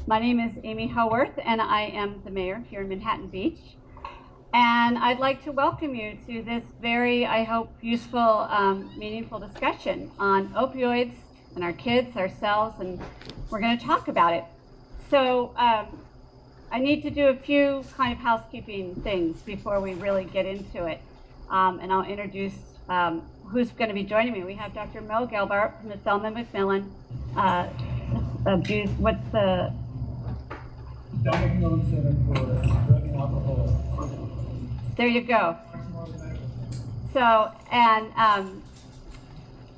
My name is Amy Howorth, and I am the mayor here in Manhattan Beach. And I'd like to welcome you to this very, I hope, useful, meaningful discussion on opioids and our kids, ourselves, and we're going to talk about it. So I need to do a few kind of housekeeping things before we really get into it. And I'll introduce who's going to be joining me. We have Dr. Mo Gelbart from the Thelma McMillen. What's the McMillen Center for Drug and Alcohol. There you go. So, and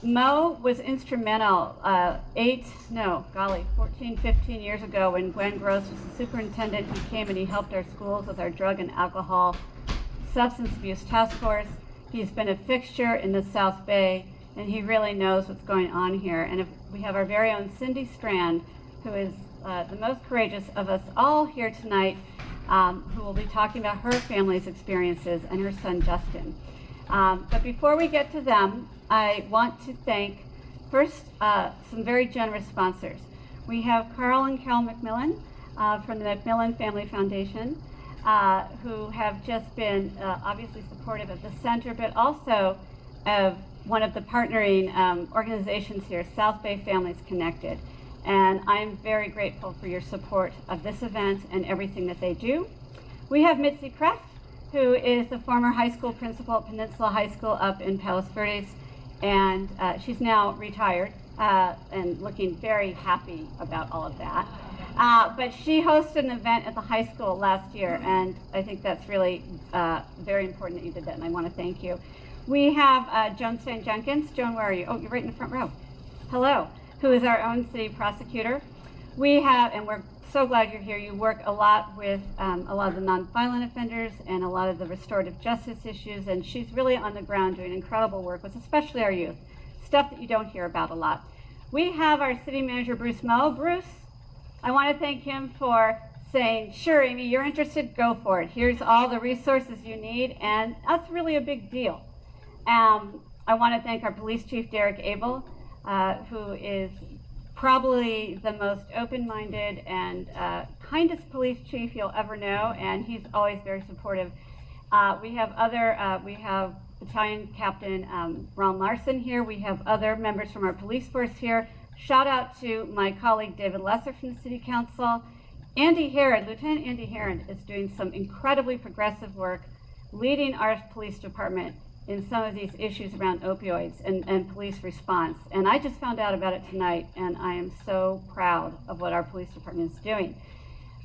Mo was instrumental 14, 15 years ago when Gwen Gross was the superintendent. He came and he helped our schools with our drug and alcohol substance abuse task force. He's been a fixture in the South Bay, and he really knows what's going on here. And if we have our very own Cindy Strand, who is the most courageous of us all here tonight, who will be talking about her family's experiences and her son Justin. But before we get to them, I want to thank first some very generous sponsors. We have Carl and Carol McMillen from the McMillen Family Foundation, who have just been obviously supportive of the center, but also of one of the partnering organizations here, South Bay Families Connected. And I'm very grateful for your support of this event and everything that they do. We have Mitzi Press, who is the former high school principal at Peninsula High School up in Palos Verdes, and she's now retired and looking very happy about all of that. But she hosted an event at the high school last year, and I think that's really very important that you did that, and I want to thank you. We have Joan St. Jenkins. Joan, where are you? Oh, you're right in the front row. Hello. Who is our own city prosecutor. We have, and we're so glad you're here, you work a lot with a lot of the nonviolent offenders and a lot of the restorative justice issues, and she's really on the ground doing incredible work with especially our youth, stuff that you don't hear about a lot. We have our city manager, Bruce Moe. Bruce, I want to thank him for saying, sure, Amy, you're interested, go for it. Here's all the resources you need, and that's really a big deal. I want to thank our police chief, Derek Abel, who is probably the most open-minded and kindest police chief you'll ever know, and he's always very supportive. We have Battalion Captain Ron Larson here. We have other members from our police force here. Shout out to my colleague David Lesser from the City Council. Lieutenant Andy Heron is doing some incredibly progressive work, leading our police department in some of these issues around opioids and police response. And I just found out about it tonight, and I am so proud of what our police department is doing.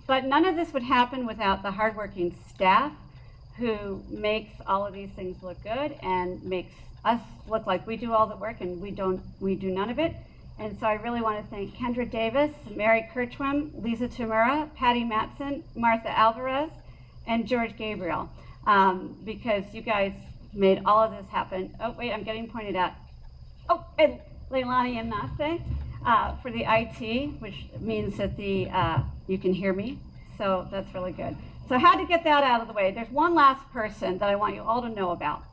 But none of this would happen without the hardworking staff who makes all of these things look good and makes us look like we do all the work and we do none of it. And so I really want to thank Kendra Davis, Mary Kirchwim, Lisa Tamura, Patty Matson, Martha Alvarez, and George Gabriel, because you guys made all of this happen. Oh, wait, I'm getting pointed at. Oh, and Leilani and Nase for the IT, which means that you can hear me. So that's really good. So I had to get that out of the way. There's one last person that I want you all to know about,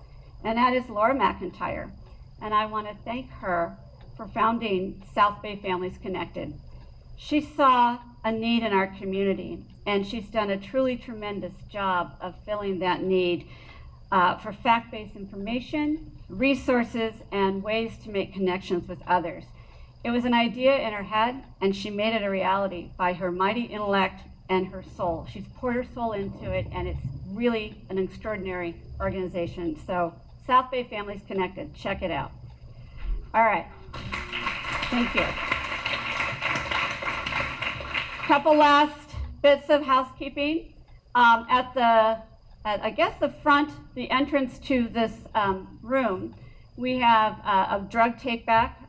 and that is Laura McIntyre. And I want to thank her for founding South Bay Families Connected. She saw a need in our community, and she's done a truly tremendous job of filling that need for fact-based information, resources, and ways to make connections with others. It was an idea in her head, and she made it a reality by her mighty intellect and her soul. She's poured her soul into it, and it's really an extraordinary organization. So, South Bay Families Connected, check it out. All right, thank you. Couple last bits of housekeeping. At I guess the front, the entrance to this room, we have a drug take-back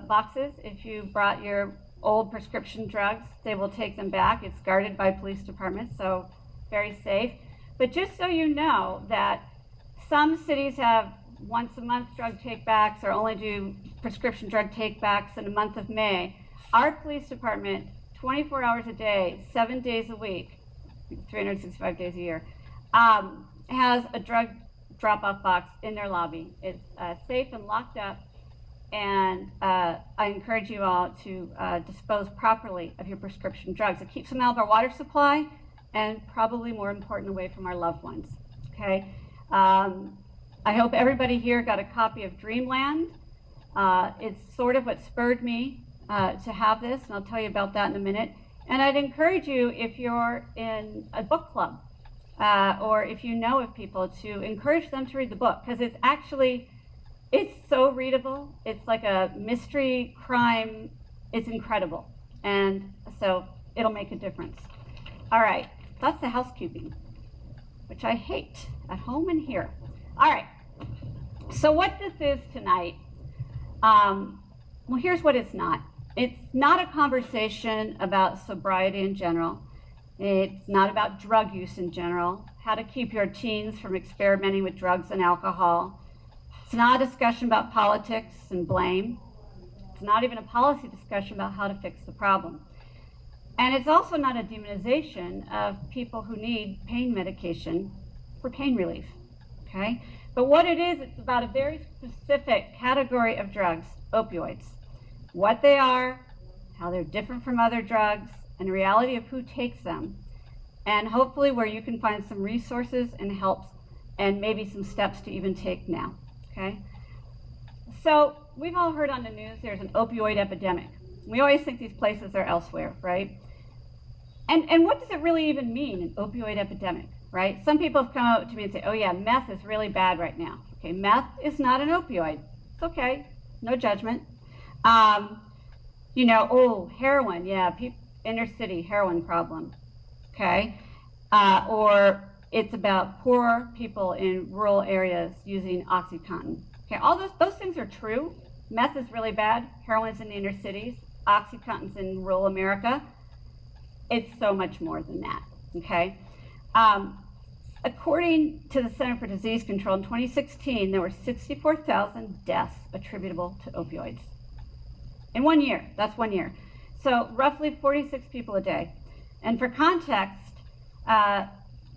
boxes. If you brought your old prescription drugs, they will take them back. It's guarded by police departments, so very safe. But just so you know that some cities have once a month drug take-backs or only do prescription drug take-backs in the month of May. Our police department, 24 hours a day, 7 days a week, 365 days a year, has a drug drop-off box in their lobby. It's safe and locked up, and I encourage you all to dispose properly of your prescription drugs. It keeps them out of our water supply, and probably more important, away from our loved ones. Okay. I hope everybody here got a copy of Dreamland. It's sort of what spurred me to have this, and I'll tell you about that in a minute. And I'd encourage you, if you're in a book club, or if you know of people, to encourage them to read the book, because it's so readable. It's like a mystery crime. It's incredible. And so it'll make a difference. All right, that's the housekeeping, which I hate at home and here. All right, so what this is tonight, well, here's what it's not. It's not a conversation about sobriety in general. It's not about drug use in general, how to keep your teens from experimenting with drugs and alcohol. It's not a discussion about politics and blame. It's not even a policy discussion about how to fix the problem. And it's also not a demonization of people who need pain medication for pain relief, okay? But what it is, it's about a very specific category of drugs, opioids. What they are, how they're different from other drugs, and the reality of who takes them. And hopefully where you can find some resources and helps, and maybe some steps to even take now, okay? So we've all heard on the news there's an opioid epidemic. We always think these places are elsewhere, right? And what does it really even mean, an opioid epidemic, right? Some people have come up to me and say, oh yeah, meth is really bad right now. Okay, meth is not an opioid. It's okay, no judgment. You know, oh, heroin, yeah, inner city heroin problem, okay? Or it's about poor people in rural areas using OxyContin. Okay, all those things are true. Meth is really bad, heroin's in the inner cities, OxyContin's in rural America. It's so much more than that, okay? According to the Center for Disease Control, in 2016, there were 64,000 deaths attributable to opioids. In 1 year, that's 1 year. So roughly 46 people a day. And for context,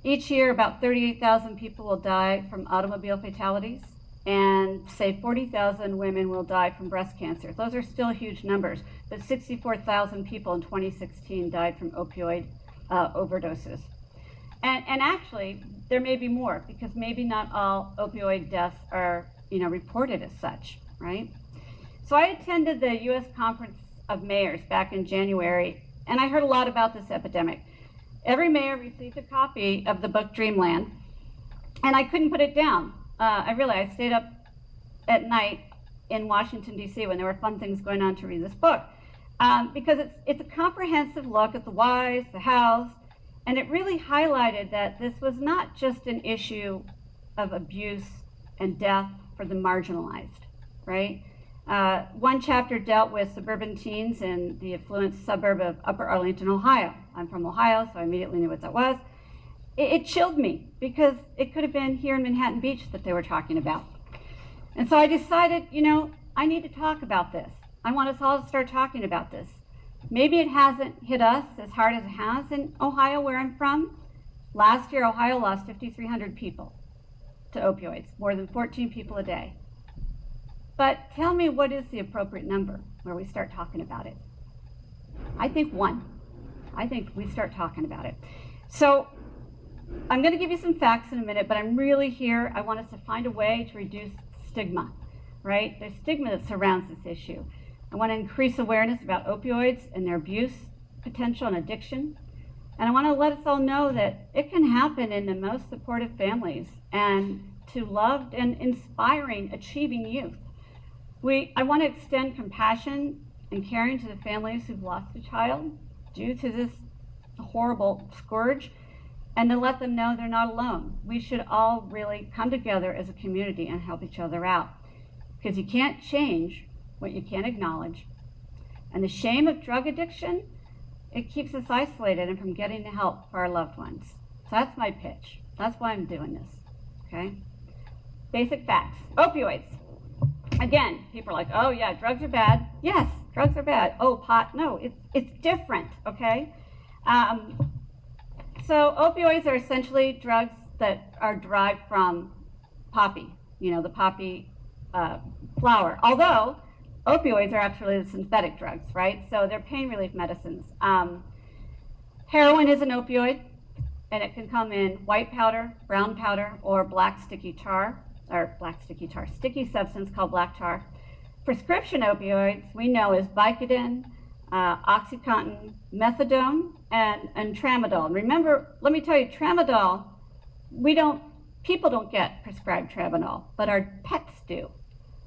each year about 38,000 people will die from automobile fatalities, and say 40,000 women will die from breast cancer. Those are still huge numbers, but 64,000 people in 2016 died from opioid overdoses. And actually, there may be more, because maybe not all opioid deaths are, reported as such, right? So I attended the U.S. Conference of Mayors back in January, and I heard a lot about this epidemic. Every mayor received a copy of the book Dreamland, and I couldn't put it down. I stayed up at night in Washington, D.C. when there were fun things going on to read this book, because it's a comprehensive look at the whys, the hows, and it really highlighted that this was not just an issue of abuse and death for the marginalized, right? One chapter dealt with suburban teens in the affluent suburb of Upper Arlington, Ohio. I'm from Ohio, so I immediately knew what that was. It chilled me, because it could have been here in Manhattan Beach that they were talking about. And so I decided, I need to talk about this. I want us all to start talking about this. Maybe it hasn't hit us as hard as it has in Ohio, where I'm from. Last year, Ohio lost 5,300 people to opioids, more than 14 people a day. But tell me, what is the appropriate number where we start talking about it? I think 1. I think we start talking about it. So I'm going to give you some facts in a minute, but I'm really here. I want us to find a way to reduce stigma, right? There's stigma that surrounds this issue. I want to increase awareness about opioids and their abuse potential and addiction. And I want to let us all know that it can happen in the most supportive families and to loved and inspiring, achieving youth. I want to extend compassion and caring to the families who've lost a child due to this horrible scourge, and to let them know they're not alone. We should all really come together as a community and help each other out, because you can't change what you can't acknowledge. And the shame of drug addiction, it keeps us isolated and from getting the help for our loved ones. So that's my pitch. That's why I'm doing this, okay? Basic facts. Opioids. Again, people are like, oh yeah, drugs are bad. Yes, drugs are bad. Oh, pot, no, it's different, okay? So opioids are essentially drugs that are derived from poppy, the poppy flower. Although Opioids are actually the synthetic drugs, right? So they're pain relief medicines. Heroin is an opioid, and it can come in white powder, brown powder, or sticky substance called black tar. Prescription opioids we know is Vicodin, OxyContin, methadone, and tramadol. And remember, let me tell you, tramadol, people don't get prescribed tramadol, but our pets do.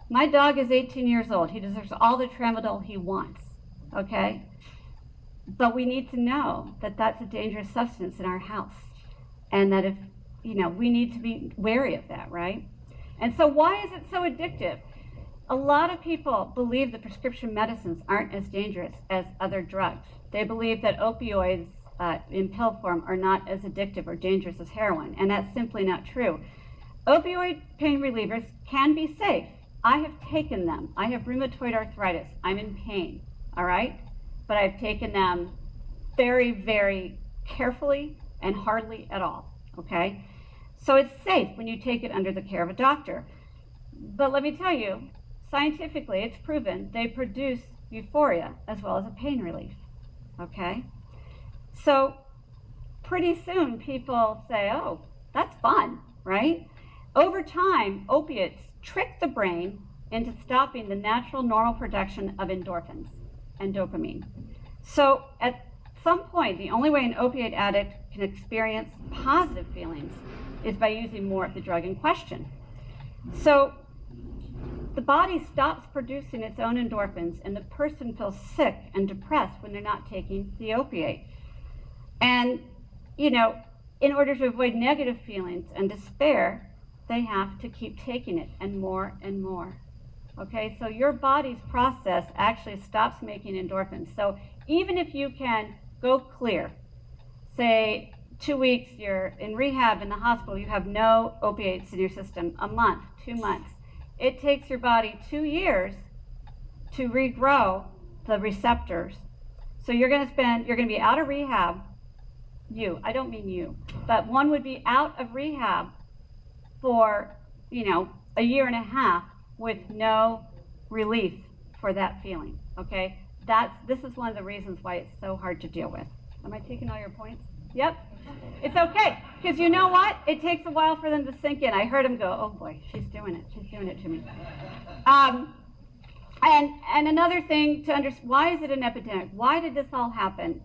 My dog is 18 years old. He deserves all the tramadol he wants, okay? But we need to know that that's a dangerous substance in our house, and that we need to be wary of that, right? And so why is it so addictive? A lot of people believe that prescription medicines aren't as dangerous as other drugs. They believe that opioids in pill form are not as addictive or dangerous as heroin, and that's simply not true. Opioid pain relievers can be safe. I have taken them. I have rheumatoid arthritis. I'm in pain, all right? But I've taken them very, very carefully and hardly at all, okay? So it's safe when you take it under the care of a doctor. But let me tell you, scientifically, it's proven they produce euphoria as well as a pain relief, okay? So pretty soon people say, oh, that's fun, right? Over time, opiates trick the brain into stopping the natural normal production of endorphins and dopamine. So at some point, the only way an opiate addict can experience positive feelings is by using more of the drug in question. So the body stops producing its own endorphins, and the person feels sick and depressed when they're not taking the opiate. And, in order to avoid negative feelings and despair, they have to keep taking it, and more and more. Okay, so your body's process actually stops making endorphins. So even if you can go clear, say 2 weeks, you're in rehab in the hospital, you have no opiates in your system, a month, 2 months, it takes your body 2 years to regrow the receptors. So you're going to be out of rehab, I don't mean you, but one would be out of rehab for, a year and a half with no relief for that feeling, okay? This is one of the reasons why it's so hard to deal with. Am I taking all your points? Yep. It's okay, because you know what? It takes a while for them to sink in. I heard him go, oh boy, she's doing it to me. And another thing to understand, why is it an epidemic? Why did this all happen?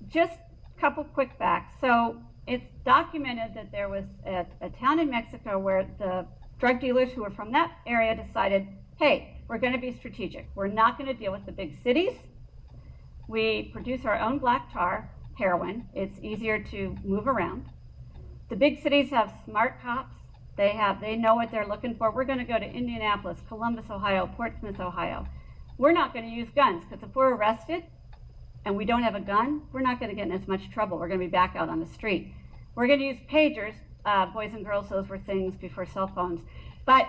Just a couple quick facts. So it's documented that there was a town in Mexico where the drug dealers who were from that area decided, hey, we're going to be strategic. We're not going to deal with the big cities. We produce our own black tar, heroin. It's easier to move around. The big cities have smart cops. They know what they're looking for. We're going to go to Indianapolis, Columbus, Ohio, Portsmouth, Ohio. We're not going to use guns, because if we're arrested and we don't have a gun, we're not going to get in as much trouble. We're going to be back out on the street. We're going to use pagers. Boys and girls, those were things before cell phones, but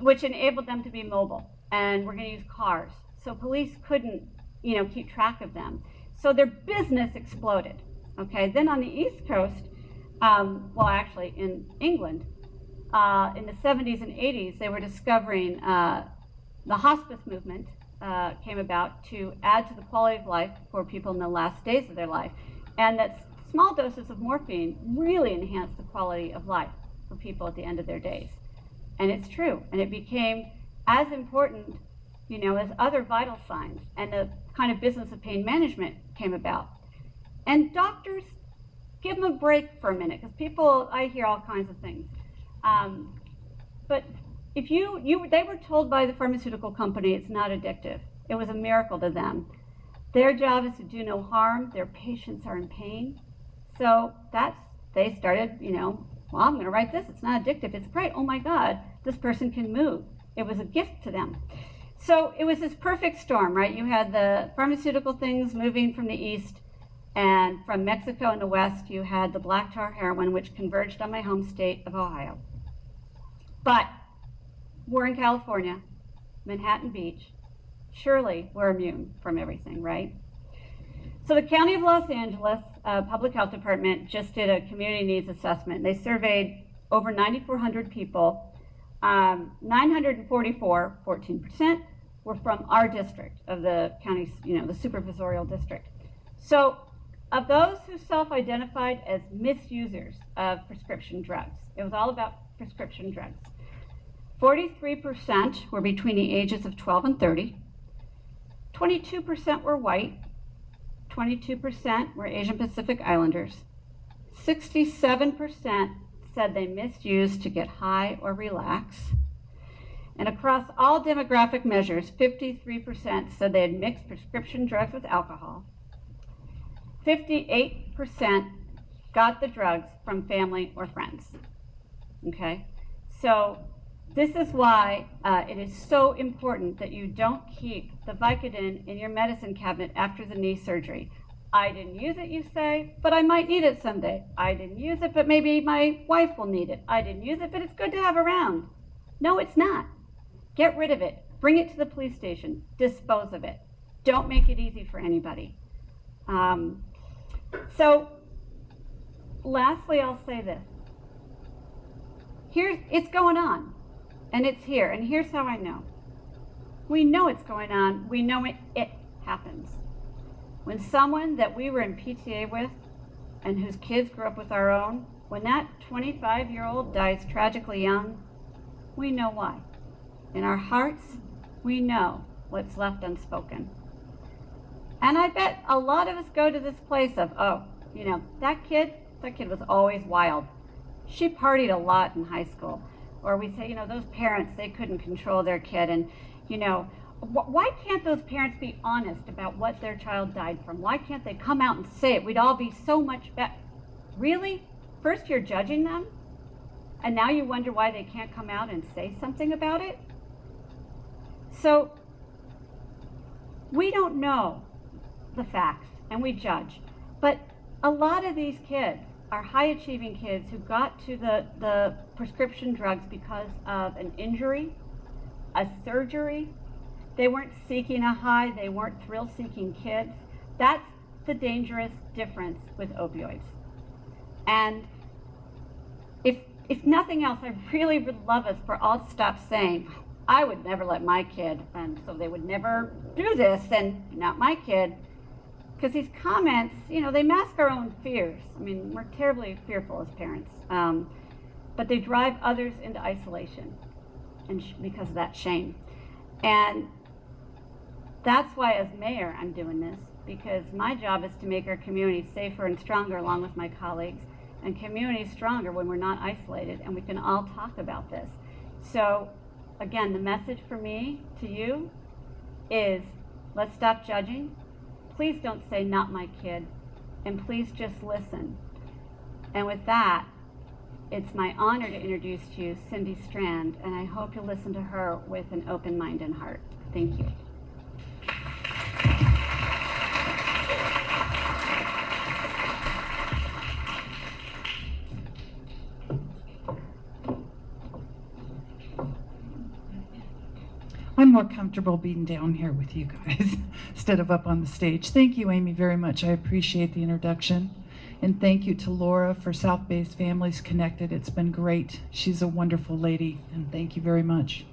which enabled them to be mobile. And we're going to use cars. So police couldn't, keep track of them. So their business exploded. Okay. Then on the East Coast, actually in England, in the 70s and 80s, they were discovering the hospice movement came about to add to the quality of life for people in the last days of their life, and that small doses of morphine really enhanced the quality of life for people at the end of their days. And it's true. And it became as important, as other vital signs. And the kind of business of pain management came about. And doctors, give them a break for a minute, because I hear all kinds of things. But if they were told by the pharmaceutical company it's not addictive. It was a miracle to them. Their job is to do no harm. Their patients are in pain. So they started, well, I'm going to write this. It's not addictive. It's great. Oh my God, this person can move. It was a gift to them. So it was this perfect storm, right? You had the pharmaceutical things moving from the east, and from Mexico in the west, you had the black tar heroin, which converged on my home state of Ohio. But we're in California, Manhattan Beach. Surely we're immune from everything, right? So the County of Los Angeles Public Health Department just did a community needs assessment. They surveyed over 9,400 people, 944, 14%, were from our district of the county, the supervisorial district. So of those who self-identified as misusers of prescription drugs, it was all about prescription drugs, 43% were between the ages of 12 and 30, 22% were white, 22% were Asian Pacific Islanders, 67% said they misused to get high or relax, and across all demographic measures, 53% said they had mixed prescription drugs with alcohol, 58% got the drugs from family or friends. Okay, so this is why it is so important that you don't keep the Vicodin in your medicine cabinet after the knee surgery. I didn't use it, you say, but I might need it someday. I didn't use it, but maybe my wife will need it. I didn't use it, but it's good to have around. No, it's not. Get rid of it. Bring it to the police station. Dispose of it. Don't make it easy for anybody. So, lastly, I'll say this. It's going on, and it's here, and here's how I know. We know it's going on. We know it happens. When someone that we were in PTA with and whose kids grew up with our own, when that 25-year-old dies tragically young, we know why. In our hearts, we know what's left unspoken. And I bet a lot of us go to this place of, that kid was always wild. She partied a lot in high school. Or we say, those parents, they couldn't control their kid. And, why can't those parents be honest about what their child died from? Why can't they come out and say it? We'd all be so much better. Really? First you're judging them, and now you wonder why they can't come out and say something about it? So, we don't know the facts, and we judge. But a lot of these kids are high-achieving kids who got to the prescription drugs because of an injury, a surgery. They weren't seeking a high. They weren't thrill-seeking kids. That's the dangerous difference with opioids. And if nothing else, I really would love us for all to stop saying, I would never let my kid, and so they would never do this, and not my kid. Because these comments, they mask our own fears. I mean, we're terribly fearful as parents. But they drive others into isolation and because of that shame. And that's why as mayor, I'm doing this, because my job is to make our community safer and stronger along with my colleagues, and communities stronger when we're not isolated and we can all talk about this. So again, the message for me to you is let's stop judging. Please don't say not my kid, and please just listen. And with that, it's my honor to introduce to you Cindy Strand, and I hope you'll listen to her with an open mind and heart. Thank you. I'm more comfortable being down here with you guys instead of up on the stage. Thank you, Amy, very much. I appreciate the introduction. And thank you to Laura for South Bay's Families Connected. It's been great. She's a wonderful lady, and thank you very much.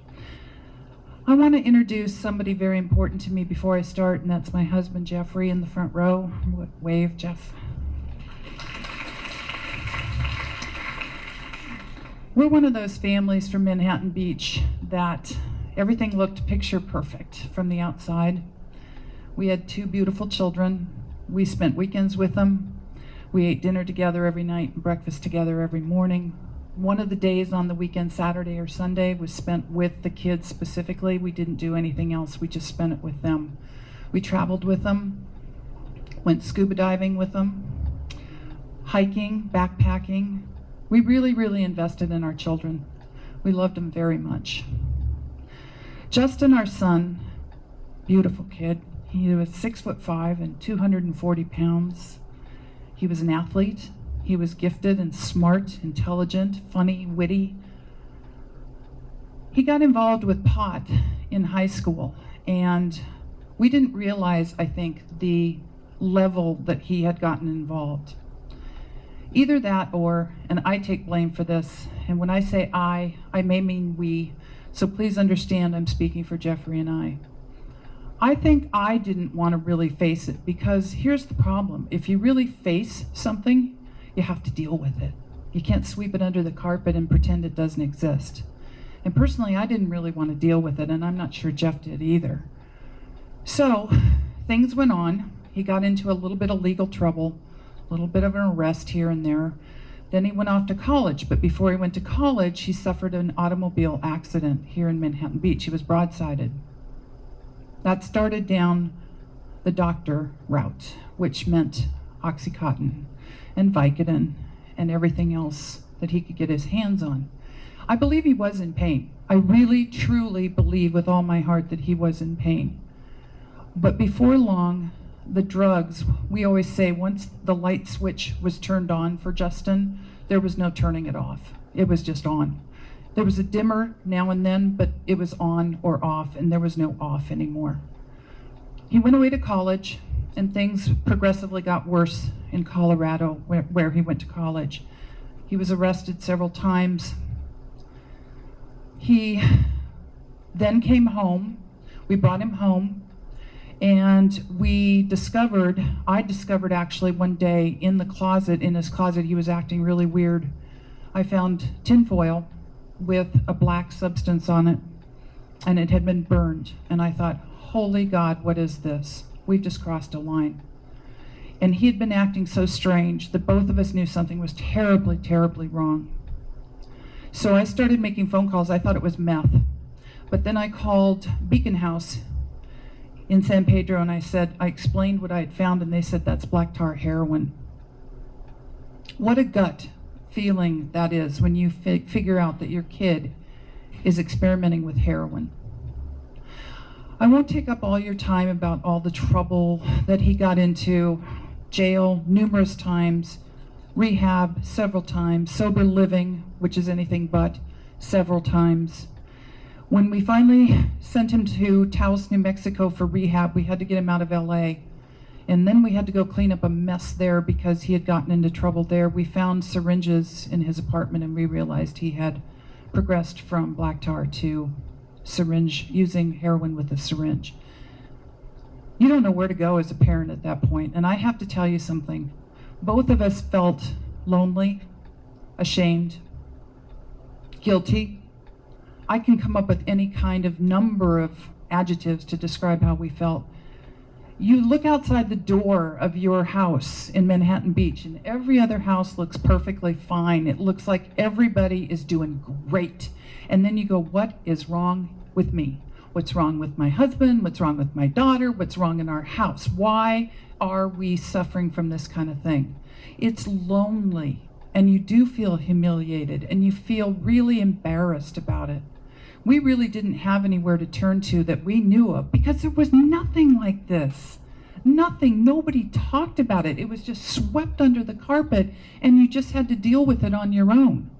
I want to introduce somebody very important to me before I start, and that's my husband, Jeffrey, in the front row. Wave, Jeff. We're one of those families from Manhattan Beach that everything looked picture perfect from the outside. We had 2 beautiful children. We spent weekends with them. We ate dinner together every night and breakfast together every morning. One of the days on the weekend, Saturday or Sunday, was spent with the kids specifically. We didn't do anything else. We just spent it with them. We traveled with them, went scuba diving with them, hiking, backpacking. We really, really invested in our children. We loved them very much. Justin, our son, beautiful kid. He was 6'5" and 240 pounds. He was an athlete. He was gifted and smart, intelligent, funny, witty. He got involved with pot in high school, and we didn't realize, I think, the level that he had gotten involved. Either that or, and I take blame for this, and when I say I may mean we, so please understand I'm speaking for Jeffrey and I. I think I didn't want to really face it, because here's the problem. If you really face something, you have to deal with it. You can't sweep it under the carpet and pretend it doesn't exist. And personally, I didn't really want to deal with it, and I'm not sure Jeff did either. So things went on. He got into a little bit of legal trouble, a little bit of an arrest here and there. Then he went off to college, but before he went to college, he suffered an automobile accident here in Manhattan Beach. He was broadsided. That started down the doctor route, which meant Oxycontin and Vicodin and everything else that he could get his hands on. I believe he was in pain. I really, truly believe with all my heart that he was in pain. But before long, the drugs, we always say once the light switch was turned on for Justin, there was no turning it off. It was just on. There was a dimmer now and then, but it was on or off, and there was no off anymore. He went away to college, and things progressively got worse in Colorado, where he went to college. He was arrested several times. He then came home. We brought him home, and I discovered actually one day in his closet, he was acting really weird. I found tinfoil with a black substance on it, and it had been burned. And I thought, holy God, what is this? We've just crossed a line. And he had been acting so strange that both of us knew something was terribly, terribly wrong. So I started making phone calls. I thought it was meth. But then I called Beacon House in San Pedro, and I explained what I had found, and they said, that's black tar heroin. What a gut feeling that is when you figure out that your kid is experimenting with heroin. I won't take up all your time about all the trouble that he got into, jail numerous times, rehab several times, sober living, which is anything but, several times. When we finally sent him to Taos, New Mexico for rehab, we had to get him out of LA. And then we had to go clean up a mess there because he had gotten into trouble there. We found syringes in his apartment, and we realized he had progressed from black tar to using heroin with a syringe. You don't know where to go as a parent at that point. And I have to tell you something. Both of us felt lonely, ashamed, guilty. I can come up with any kind of number of adjectives to describe how we felt. You look outside the door of your house in Manhattan Beach, and every other house looks perfectly fine. It looks like everybody is doing great. And then you go, what is wrong with me? What's wrong with my husband? What's wrong with my daughter? What's wrong in our house? Why are we suffering from this kind of thing? It's lonely, and you do feel humiliated, and you feel really embarrassed about it. We really didn't have anywhere to turn to that we knew of, because there was nothing like this. Nothing. Nobody talked about it. It was just swept under the carpet, and you just had to deal with it on your own.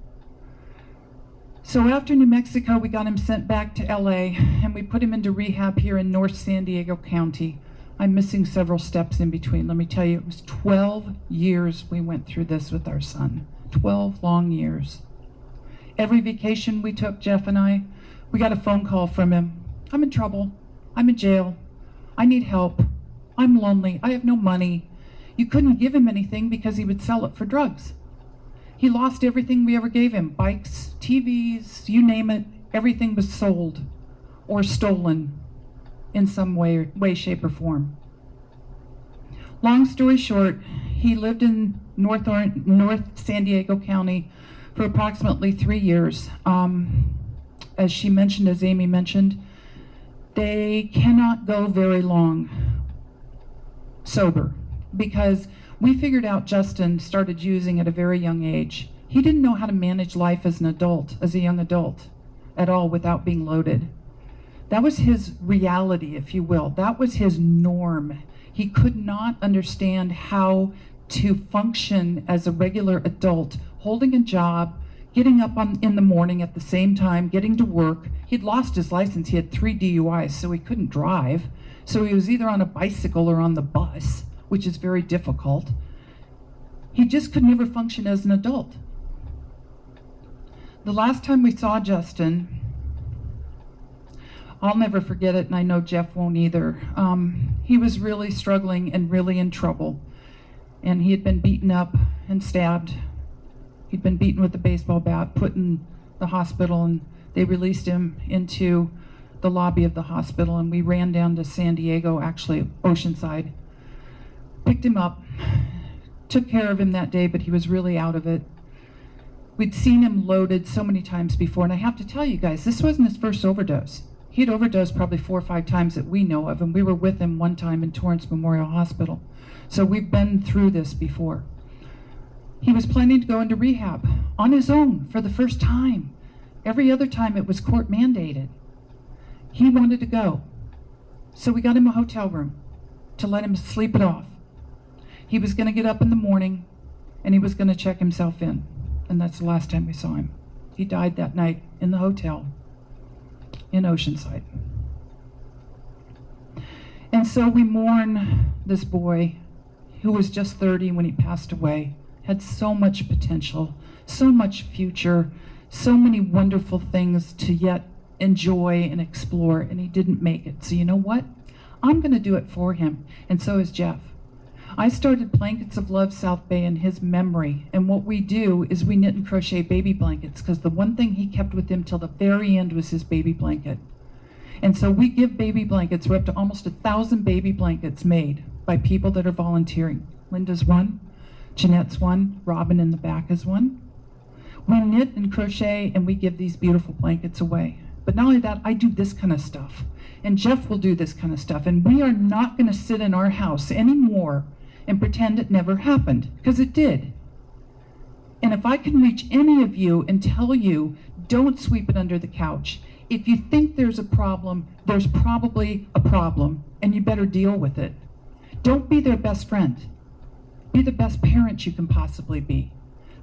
So after New Mexico, we got him sent back to LA, and we put him into rehab here in North San Diego County. I'm missing several steps in between. Let me tell you, it was 12 years we went through this with our son. 12 long years. Every vacation we took, Jeff and I, we got a phone call from him. I'm in trouble. I'm in jail. I need help. I'm lonely. I have no money. You couldn't give him anything because he would sell it for drugs. He lost everything we ever gave him. Bikes, TVs, you name it. Everything was sold or stolen in some way, shape, or form. Long story short, he lived in North San Diego County for approximately 3 years. As she mentioned, as Amy mentioned, they cannot go very long sober, because we figured out Justin started using at a very young age. He didn't know how to manage life as an adult, as a young adult, at all without being loaded. That was his reality, if you will. That was his norm. He could not understand how to function as a regular adult, holding a job, getting up in the morning at the same time, getting to work. He'd lost his license. He had 3 DUIs, so he couldn't drive. So he was either on a bicycle or on the bus, which is very difficult. He just could never function as an adult. The last time we saw Justin, I'll never forget it, and I know Jeff won't either. He was really struggling and really in trouble. And he had been beaten up and stabbed. He'd been beaten with a baseball bat, put in the hospital, and they released him into the lobby of the hospital, and we ran down to San Diego, actually Oceanside, picked him up, took care of him that day, but he was really out of it. We'd seen him loaded so many times before, and I have to tell you guys, this wasn't his first overdose. He'd overdosed probably 4 or 5 times that we know of, and we were with him one time in Torrance Memorial Hospital. So we've been through this before. He was planning to go into rehab on his own for the first time. Every other time it was court mandated. He wanted to go. So we got him a hotel room to let him sleep it off. He was going to get up in the morning and he was going to check himself in. And that's the last time we saw him. He died that night in the hotel in Oceanside. And so we mourn this boy who was just 30 when he passed away, had so much potential, so much future, so many wonderful things to yet enjoy and explore, and he didn't make it. So you know what? I'm going to do it for him, and so is Jeff. I started Blankets of Love South Bay in his memory, and what we do is we knit and crochet baby blankets, because the one thing he kept with him till the very end was his baby blanket. And so we give baby blankets. We're up to almost 1,000 baby blankets made by people that are volunteering. Linda's one, Jeanette's one, Robin in the back is one. We knit and crochet and we give these beautiful blankets away. But not only that, I do this kind of stuff. And Jeff will do this kind of stuff. And we are not going to sit in our house anymore and pretend it never happened, because it did. And if I can reach any of you and tell you, don't sweep it under the couch. If you think there's a problem, there's probably a problem, and you better deal with it. Don't be their best friend. Be the best parent you can possibly be.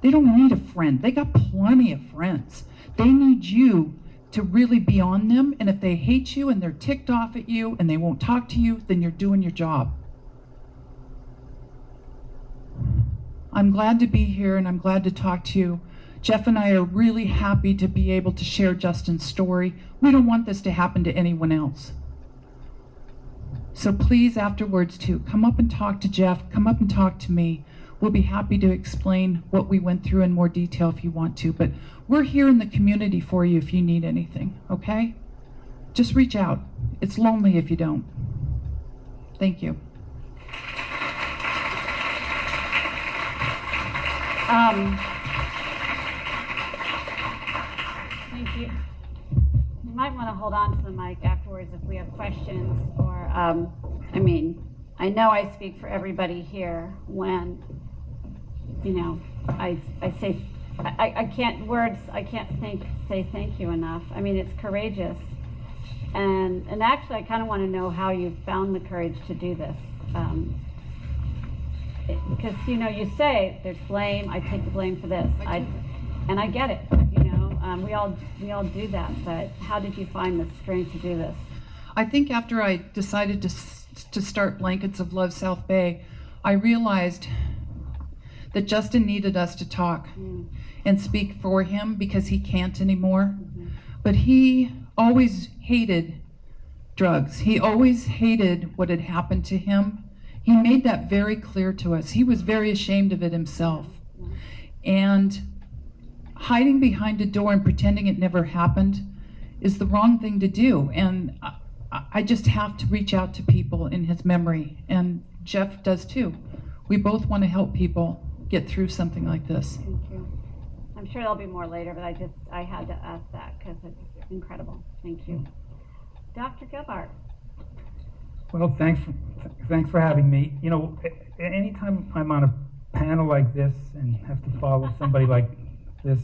They don't need a friend. They got plenty of friends. They need you to really be on them, and if they hate you and they're ticked off at you and they won't talk to you, then you're doing your job. I'm glad to be here and I'm glad to talk to you. Jeff and I are really happy to be able to share Justin's story. We don't want this to happen to anyone else. So please, afterwards too, come up and talk to Jeff, come up and talk to me. We'll be happy to explain what we went through in more detail if you want to, but we're here in the community for you if you need anything, okay? Just reach out. It's lonely if you don't. Thank you. Thank you. You might want to hold on to the mic afterwards if we have questions, or, I mean, I know I speak for everybody here when, you know, I say, I can't say thank you enough. I mean, it's courageous. And actually, I kind of want to know how you found the courage to do this. Because, you know, you say there's blame, I take the blame for this. And I get it, you know, we all do that, but how did you find the strength to do this? I think after I decided to start Blankets of Love South Bay, I realized that Justin needed us to talk and speak for him because he can't anymore. But he always hated drugs. He always hated what had happened to him. He made that very clear to us. He was very ashamed of it himself. And hiding behind a door and pretending it never happened is the wrong thing to do. And I just have to reach out to people in his memory, and Jeff does too. We both want to help people get through something like this. Thank you. I'm sure there'll be more later, but I had to ask that because it's incredible. Thank you. Dr. Gelbart. Well, thanks for having me. You know, anytime I'm on a panel like this and have to follow somebody like this,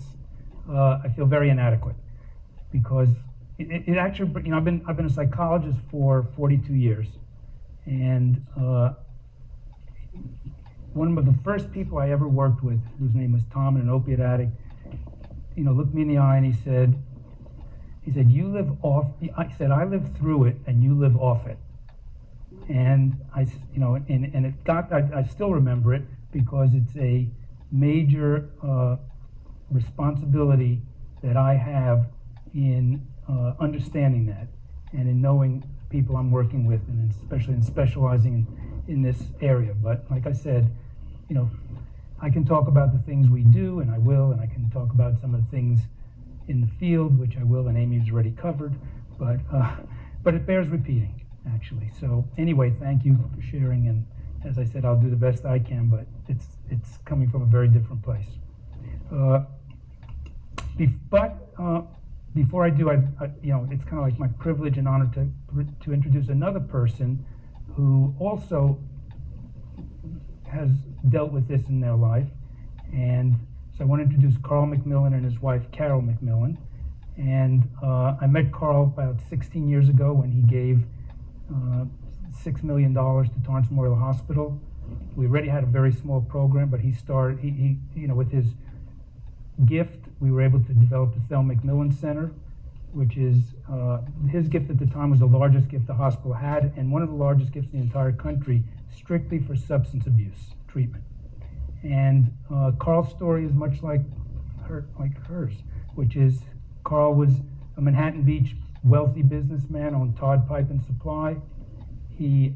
I feel very inadequate, because it actually, you know, I've been a psychologist for 42 years, and one of the first people I ever worked with, whose name was Tom, an opiate addict, you know, looked me in the eye and he said, "You live off." I said, "I lived through it, and you live off it." And you know, and it got. I still remember it because it's a major responsibility that I have in understanding that. and in knowing people I'm working with, and especially in specializing in this area. But like I said, you know, I can talk about the things we do, and I will, and I can talk about some of the things in the field, which I will, and Amy's already covered, but it bears repeating, actually. So anyway, thank you for sharing, and as I said, I'll do the best I can, but it's coming from a very different place. Before I do, you know, it's kind of like my privilege and honor to introduce another person who also has dealt with this in their life. And so I want to introduce Carl McMillen and his wife, Carol McMillen. And I met Carl about 16 years ago when he gave $6 million to Torrance Memorial Hospital. We already had a very small program, but he started, you know, with his gift, we were able to develop the Thelma McMillen Center, which is, his gift at the time was the largest gift the hospital had, and one of the largest gifts in the entire country, strictly for substance abuse treatment. And Carl's story is much like hers, which is Carl was a Manhattan Beach wealthy businessman, owned Todd Pipe and Supply. He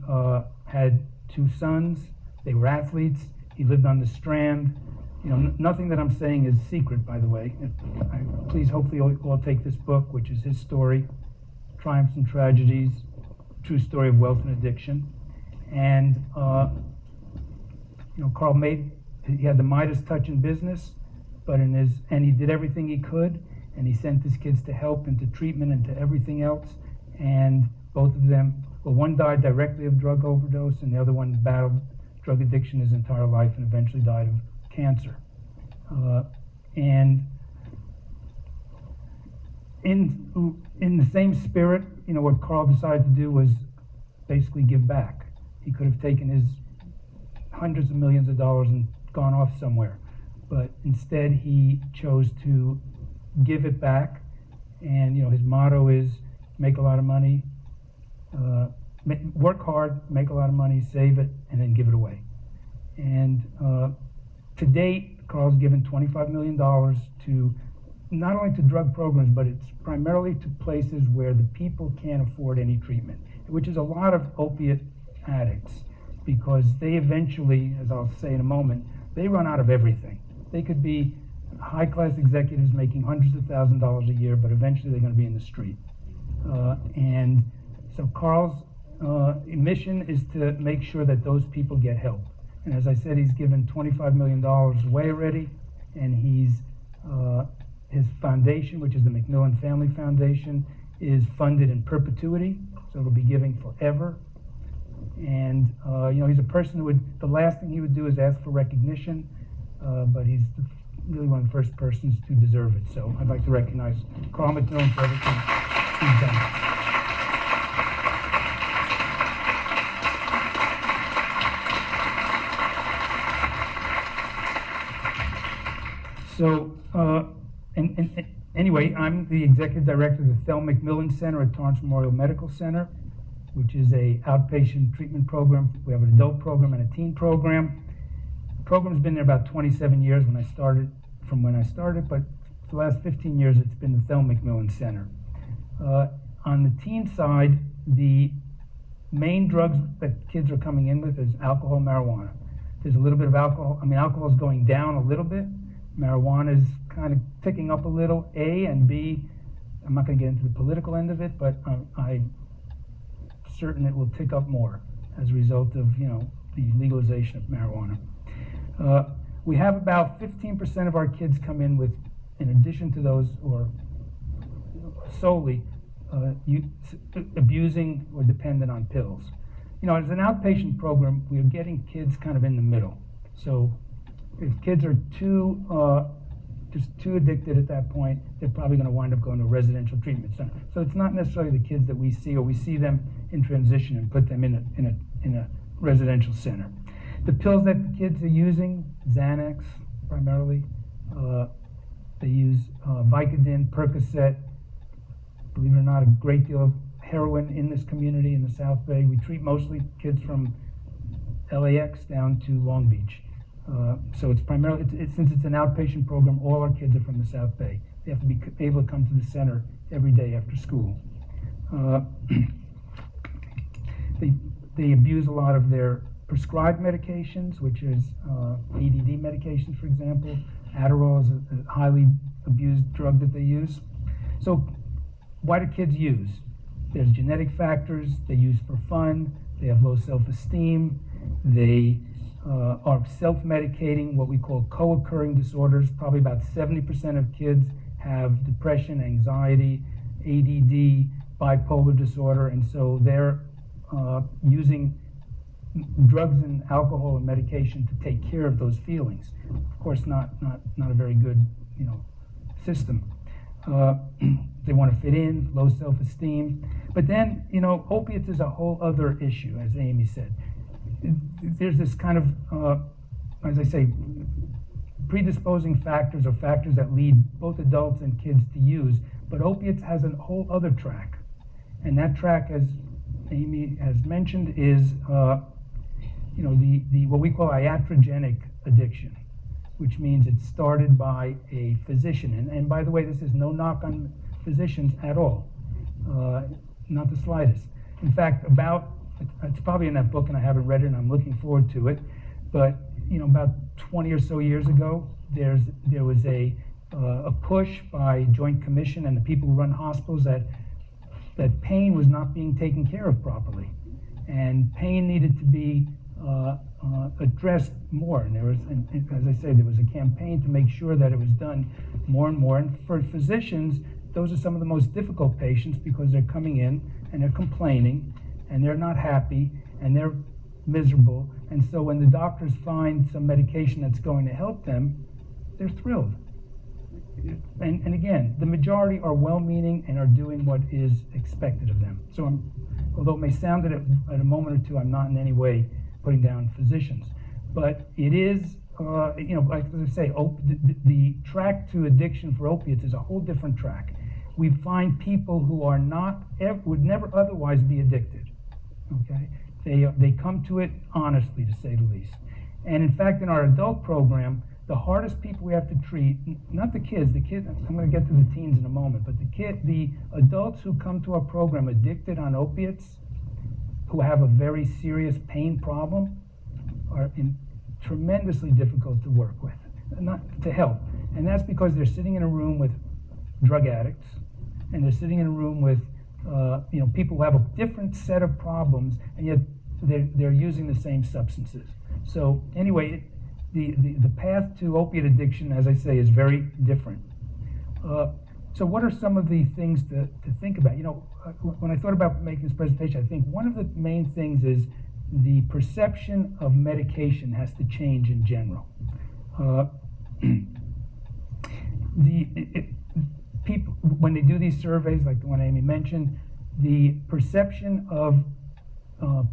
had 2 sons. They were athletes. He lived on the Strand. You know, nothing that I'm saying is secret, by the way. Please, hopefully, you'll all take this book, which is his story, Triumphs and Tragedies, True Story of Wealth and Addiction. And, you know, Carl he had the Midas touch in business, but and he did everything he could, and he sent his kids to help and to treatment and to everything else. And both of them, well, one died directly of drug overdose, and the other one battled drug addiction his entire life and eventually died of cancer. And in the same spirit, you know, what Carl decided to do was basically give back. He could have taken his hundreds of millions of dollars and gone off somewhere, but instead he chose to give it back. And you know, his motto is make a lot of money, work hard, make a lot of money, save it, and then give it away. And to date, Carl's given $25 million to not only to drug programs, but it's primarily to places where the people can't afford any treatment, which is a lot of opiate addicts, because they eventually, as I'll say in a moment, they run out of everything. They could be high-class executives making hundreds of thousands of dollars a year, but eventually they're going to be in the street. And so Carl's mission is to make sure that those people get help. And as I said, he's given $25 million away already, and his foundation, which is the McMillen Family Foundation, is funded in perpetuity, so it'll be giving forever. And you know, he's a person who the last thing he would do is ask for recognition, but he's really one of the first persons to deserve it. So I'd like to recognize Carl McMillen for everything he's done. So, anyway, I'm the executive director of the Thelma McMillen Center at Torrance Memorial Medical Center, which is a outpatient treatment program. We have an adult program and a teen program. The program's been there about 27 years when I started, but for the last 15 years it's been the Thelma McMillen Center. On the teen side, the main drugs that kids are coming in with is alcohol, marijuana. There's a little bit of alcohol. I mean, alcohol is going down a little bit. Marijuana is kind of ticking up a little, A, and B, I'm not going to get into the political end of it, but I'm certain it will tick up more as a result of, you know, the legalization of marijuana. We have about 15% of our kids come in with, in addition to those, or solely abusing or dependent on pills. You know, as an outpatient program, we're getting kids kind of in the middle. So if kids are just too addicted at that point, they're probably going to wind up going to a residential treatment center. So it's not necessarily the kids that we see, or we see them in transition and put them in a residential center. The pills that the kids are using, Xanax primarily, they use Vicodin, Percocet, believe it or not, a great deal of heroin in this community in the South Bay. We treat mostly kids from LAX down to Long Beach. So it's primarily, since it's an outpatient program, all our kids are from the South Bay. They have to be able to come to the center every day after school. Uh, they abuse a lot of their prescribed medications, which is ADD medications, for example. Adderall is a highly abused drug that they use. So why do kids use? There's genetic factors. They use for fun. They have low self-esteem. They are self-medicating, what we call co-occurring disorders. Probably about 70% of kids have depression, anxiety, ADD, bipolar disorder, and so they're using drugs and alcohol and medication to take care of those feelings. Of course, not a very good, system. They want to fit in, low self-esteem. But then, opiates is a whole other issue, as Amy said. There's this kind of, as I say, predisposing factors or factors that lead both adults and kids to use. But opiates has a whole other track. And that track, as Amy has mentioned, is the what we call iatrogenic addiction, which means it's started by a physician. And by the way, this is no knock on physicians at all, not the slightest. In fact, it's probably in that book, and I haven't read it, and I'm looking forward to it. But about 20 or so years ago, there was a push by Joint Commission and the people who run hospitals that pain was not being taken care of properly, and pain needed to be addressed more. And there was, as I say, there was a campaign to make sure that it was done more and more. And for physicians, those are some of the most difficult patients because they're coming in and they're complaining and they're not happy and they're miserable. And so when the doctors find some medication that's going to help them, they're thrilled. And again, the majority are well-meaning and are doing what is expected of them. So although it may sound that at a moment or two, I'm not in any way putting down physicians. But it is, like I say, the track to addiction for opiates is a whole different track. We find people who are would never otherwise be addicted, okay? They come to it honestly, to say the least. And in fact, in our adult program, the hardest people we have to treat, not the kids, I'm going to get to the teens in a moment, but the adults who come to our program addicted on opiates, who have a very serious pain problem, are tremendously difficult to work with, not to help. And that's because they're sitting in a room with drug addicts, and they're sitting in a room with people who have a different set of problems, and yet they're using the same substances. So anyway, the path to opiate addiction, as I say, is very different. So what are some of the things to think about? When I thought about making this presentation, I think one of the main things is the perception of medication has to change in general. People, when they do these surveys, like the one Amy mentioned, the perception of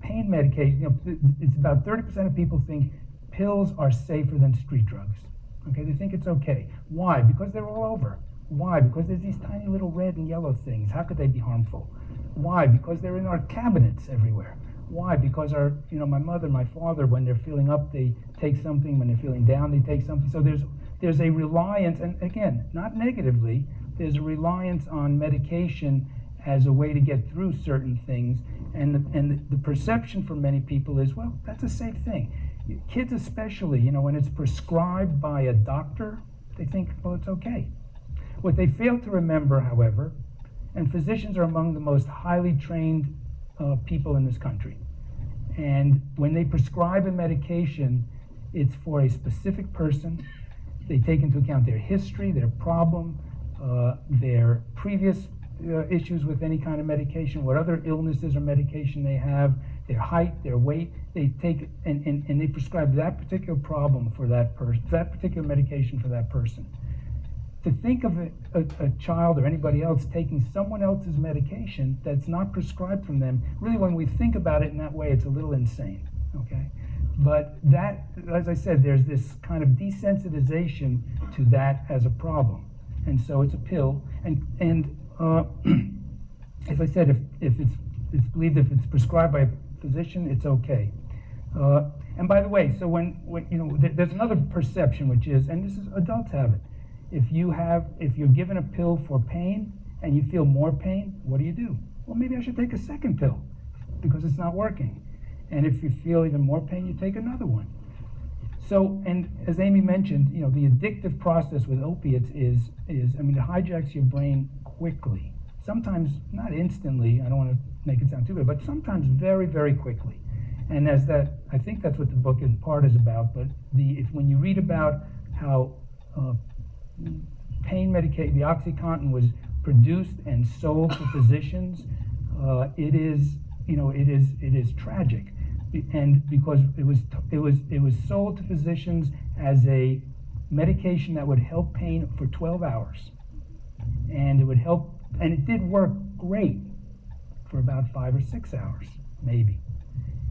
pain medication, it's about 30% of people think pills are safer than street drugs. Okay, they think it's okay. Why? Because they're all over. Why? Because there's these tiny little red and yellow things. How could they be harmful? Why? Because they're in our cabinets everywhere. Why? Because my mother, my father, when they're feeling up, they take something. When they're feeling down, they take something. So there's a reliance, and again, not negatively, there's a reliance on medication as a way to get through certain things. And the perception for many people is, well, that's a safe thing. Kids especially, when it's prescribed by a doctor, they think, well, it's okay. What they fail to remember, however, and physicians are among the most highly trained people in this country. And when they prescribe a medication, it's for a specific person. They take into account their history, their problem, their previous issues with any kind of medication, what other illnesses or medication they have, their height, their weight. They take and they prescribe that particular problem for that person, that particular medication for that person. To think of a child or anybody else taking someone else's medication that's not prescribed from them, really when we think about it in that way, it's a little insane, okay? But that, as I said, there's this kind of desensitization to that as a problem. And so it's a pill. And as I said, if it's believed, if it's prescribed by a physician, it's okay. And by the way, so when there's another perception, which is, and this is, adults have it. If you're given a pill for pain and you feel more pain, what do? well, maybe I should take a second pill because it's not working. And if you feel even more pain, you take another one. So, and as Amy mentioned, you know, the addictive process with opiates is I mean, it hijacks your brain quickly. Sometimes not instantly, I don't want to make it sound too bad, but sometimes very, very quickly. And as that, I think that's what the book in part is about, but when you read about how pain medication, the OxyContin was produced and sold to physicians, it is tragic. And because it was sold to physicians as a medication that would help pain for 12 hours. And it would help, and it did work great for about 5 or 6 hours, maybe.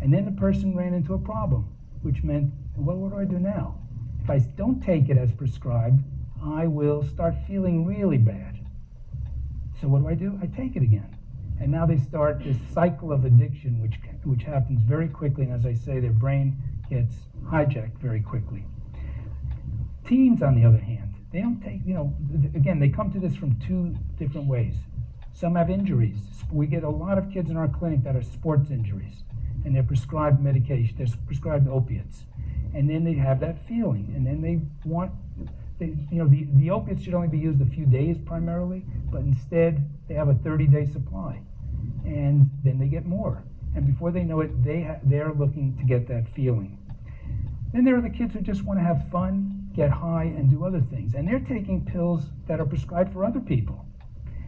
And then the person ran into a problem, which meant, well, what do I do now? If I don't take it as prescribed, I will start feeling really bad. So what do? I take it again. And now they start this cycle of addiction, which happens very quickly. And as I say, their brain gets hijacked very quickly. Teens, on the other hand, they don't take, again, they come to this from two different ways. Some have injuries. We get a lot of kids in our clinic that are sports injuries, and they're prescribed medication, they're prescribed opiates. And then they have that feeling, and then they want, the opiates should only be used a few days primarily, but instead they have a 30-day supply. And then they get more. And before they know it, they're looking to get that feeling. Then there are the kids who just want to have fun, get high, and do other things. And they're taking pills that are prescribed for other people.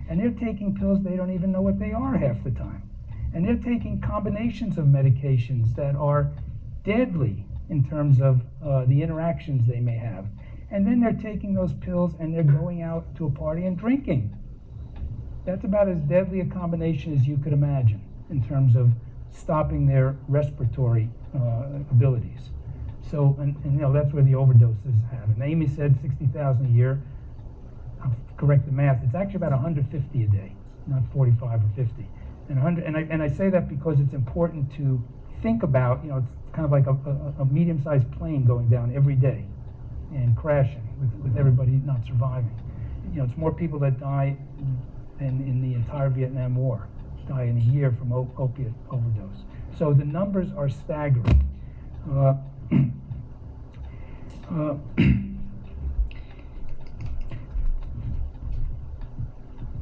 And they're taking pills they don't even know what they are half the time. And they're taking combinations of medications that are deadly in terms of the interactions they may have. And then they're taking those pills and they're going out to a party and drinking. That's about as deadly a combination as you could imagine in terms of stopping their respiratory abilities. So, and that's where the overdoses happen. And Amy said 60,000 a year. I'll correct the math. It's actually about 150 a day, not 45 or 50. And I say that because it's important to think about, it's kind of like a medium-sized plane going down every day and crashing with everybody not surviving. It's more people that die than in the entire Vietnam War, die in a year from opiate overdose. So the numbers are staggering.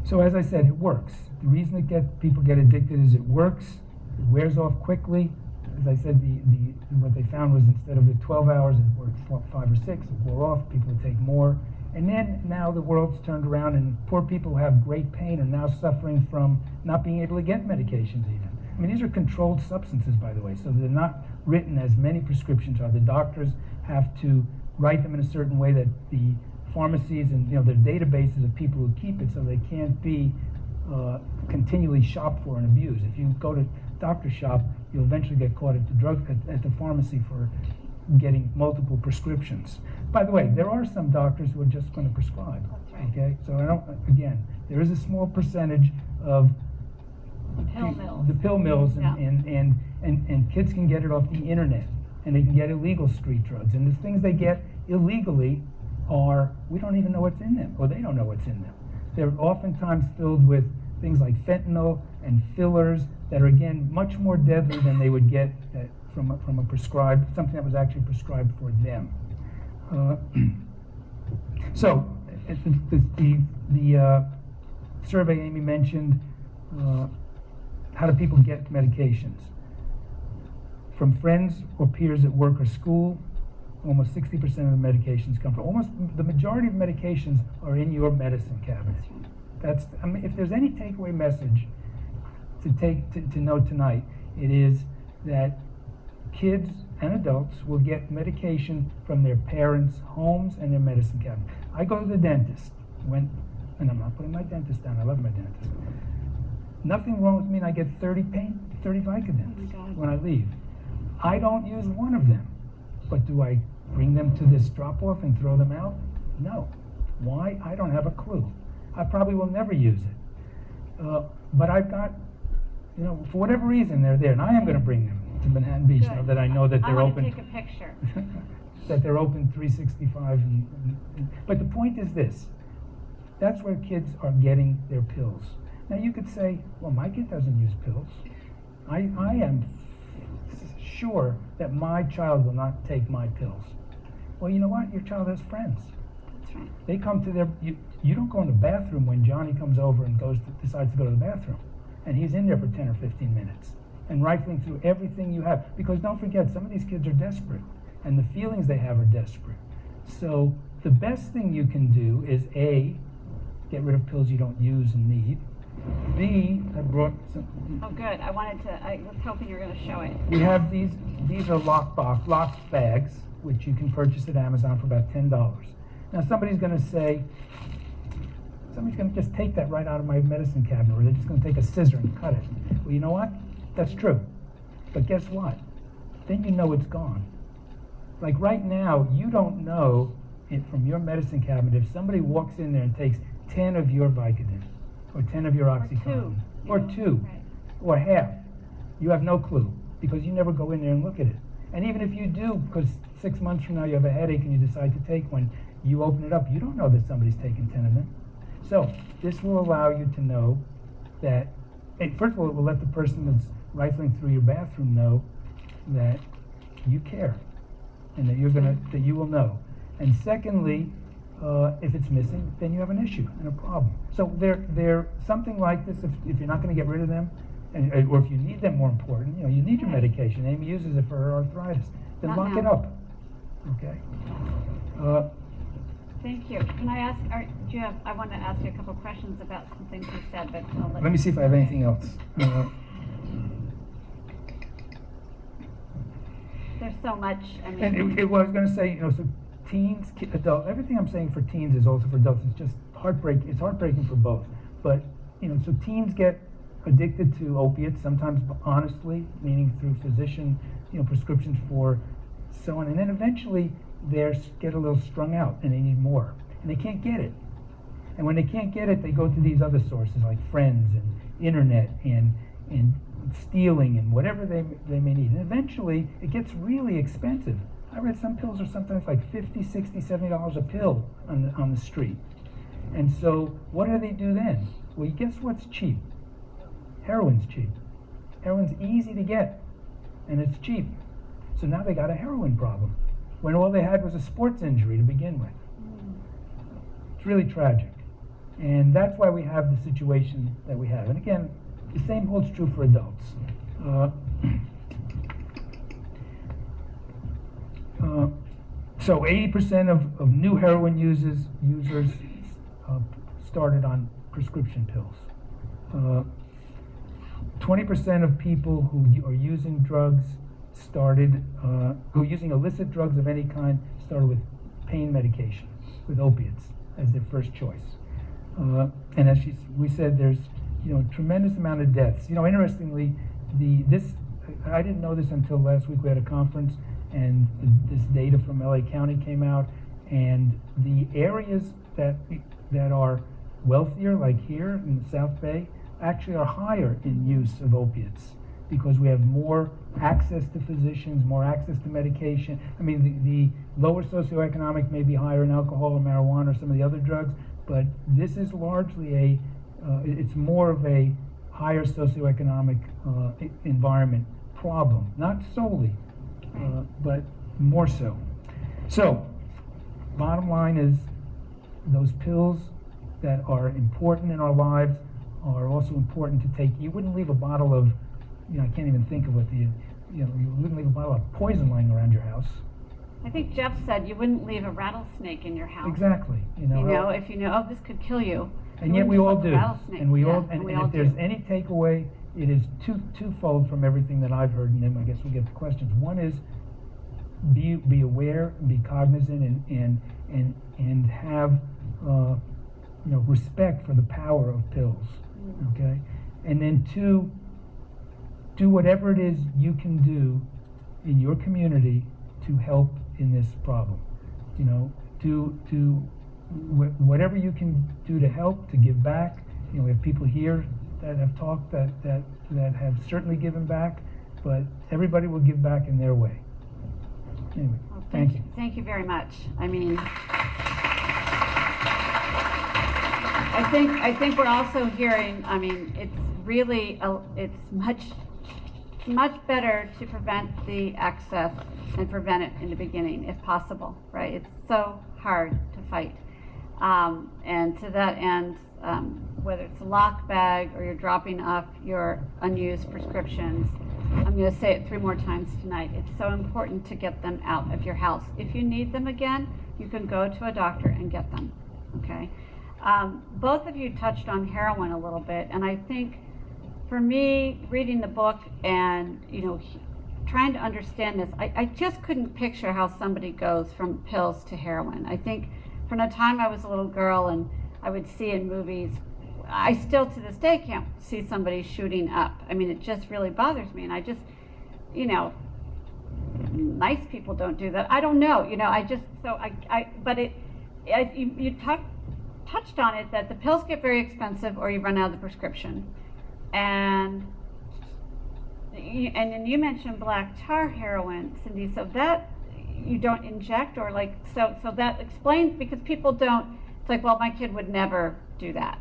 So as I said, it works. The reason people get addicted is it works. It wears off quickly. As I said, what they found was instead of the 12 hours, it worked 5 or 6. It wore off. People would take more. And then now the world's turned around, and poor people who have great pain are now suffering from not being able to get medications even. I mean, these are controlled substances, by the way, so they're not written as many prescriptions are. The doctors have to write them in a certain way that the pharmacies and their databases of people who keep it, so they can't be continually shopped for and abused. If you go to doctor's shop, you'll eventually get caught at the pharmacy for getting multiple prescriptions. By the way, there are some doctors who are just going to prescribe. Okay, so there is a small percentage of the pill mills, and kids can get it off the internet, and they can get illegal street drugs, and the things they get illegally we don't even know what's in them, or they don't know what's in them. They're oftentimes filled with things like fentanyl and fillers that are, again, much more deadly than they would get from a prescribed, something that was actually prescribed for them. So, the survey Amy mentioned, how do people get medications? From friends or peers at work or school. Almost 60% of the medications come from, almost the majority of medications are in your medicine cabinet. If there's any takeaway message to know tonight, it is that kids and adults will get medication from their parents' homes and their medicine cabinet. I go to the dentist, and I'm not putting my dentist down, I love my dentist. Nothing wrong with me, and I get 30 Vicodins when I leave. I don't use one of them, but do I bring them to this drop-off and throw them out? No. Why? I don't have a clue. I probably will never use it. But I've got, for whatever reason, they're there, and I am going to bring them to Manhattan Beach now that I know that they're open. I want to take a picture. That they're open 365. But the point is this. That's where kids are getting their pills. Now you could say, well, my kid doesn't use pills. I am sure that my child will not take my pills. Well, you know what? Your child has friends. That's right. They come to their, you don't go in the bathroom when Johnny comes over and decides to go to the bathroom. And he's in there for 10 or 15 minutes and rifling through everything you have. Because don't forget, some of these kids are desperate and the feelings they have are desperate. So the best thing you can do is A, get rid of pills you don't use and need. B, I brought some. Oh, good. I was hoping you were going to show it. We have these are locked bags, which you can purchase at Amazon for about $10. Now somebody's going to just take that right out of my medicine cabinet, or they're just going to take a scissor and cut it. Well, you know what? That's true. But guess what? Then you know it's gone. Like right now, you don't know from your medicine cabinet if somebody walks in there and takes 10 of your Vicodin, or 10 of your Oxycontin, or two, Right. or half. You have no clue because you never go in there and look at it. And even if you do, because 6 months from now you have a headache and you decide to take one, you open it up, you don't know that somebody's taken 10 of them. So this will allow you to know that, first of all, it will let the person that's rifling through your bathroom know that you care and that that you will know. And secondly, if it's missing, then you have an issue and a problem. So they're something like this. If you're not going to get rid of them, or if you need them, more important, you need your medication. Amy uses it for her arthritis. Then Not lock now. it up. Okay. Thank you. Can I ask, I want to ask you a couple questions about some things you said, but I'll Let me see if I have anything else. There's so much, I mean. And what I was going to say, so teens, adults, everything I'm saying for teens is also for adults. It's just heartbreaking. It's heartbreaking for both. But, so teens get addicted to opiates, sometimes honestly, meaning through physician, prescriptions for so on. And then eventually they get a little strung out and they need more. And they can't get it. And when they can't get it, they go to these other sources like friends and internet and stealing and whatever they may need. And eventually it gets really expensive. I read some pills are sometimes like $50, $60, $70 a pill on the street. And so what do they do then? Well, guess what's cheap? Heroin's cheap. Heroin's easy to get, and it's cheap. So now they got a heroin problem, when all they had was a sports injury to begin with. It's really tragic. And that's why we have the situation that we have. And again, the same holds true for adults. So 80% of new heroin users started on prescription pills. 20% of people who are using drugs who are using illicit drugs of any kind started with pain medication, with opiates as their first choice. And as we said, there's a tremendous amount of deaths. Interestingly, I didn't know this until last week. We had a conference, and this data from LA County came out, and the areas that are wealthier, like here in the South Bay, actually are higher in use of opiates because we have more access to physicians, more access to medication. I mean, the lower socioeconomic may be higher in alcohol or marijuana or some of the other drugs, but this is largely it's more of a higher socioeconomic environment problem, not solely, but more so. So, bottom line is those pills that are important in our lives are also important to take. You wouldn't leave a bottle of, I can't even think of what you wouldn't leave a bottle of poison lying around your house. I think Jeff said you wouldn't leave a rattlesnake in your house. Exactly. If this could kill you. And yet we all do. And if there's do. any takeaway, it is twofold from everything that I've heard, and then I guess we'll get to questions. One is be aware, and be cognizant, and have respect for the power of pills. Okay, and then two, do whatever it is you can do in your community to help in this problem. Do whatever you can do to help, to give back. We have people here that have talked that have certainly given back, but everybody will give back in their way. Anyway, Well, thank you. Thank you very much. I mean, I think we're also hearing, I mean, it's really, it's much better to prevent the access and prevent it in the beginning if possible, right? It's so hard to fight. And to that end, whether it's a lock bag or you're dropping off your unused prescriptions, I'm going to say it 3 more times tonight. It's so important to get them out of your house. If you need them again, you can go to a doctor and get them, okay? Both of you touched on heroin a little bit, and I think for me, reading the book and, you know, trying to understand this, I just couldn't picture how somebody goes from pills to heroin. I think from the time I was a little girl and I would see in movies, I still to this day can't see somebody shooting up. I mean, it just really bothers me, and I just, you know, nice people don't do that. I don't know, you know, I just, so but it, as you touched on it, that the pills get very expensive or you run out of the prescription. And then you mentioned black tar heroin, Cindy, so that you don't inject, or like, so that explains, because people don't, it's like, well, my kid would never do that.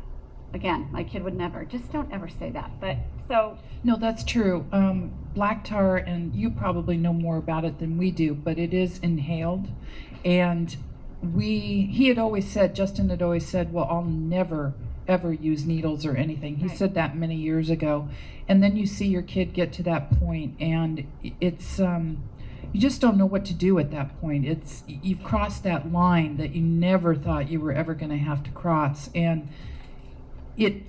Again, my kid would never, just don't ever say that. But so. No, that's true. Black tar, and you probably know more about it than we do, but it is inhaled. And he had always said, Justin had always said, well, I'll never ever use needles or anything. He said that many years ago. And then you see your kid get to that point, and it's, you just don't know what to do at that point. It's, you've crossed that line that you never thought you were ever going to have to cross. And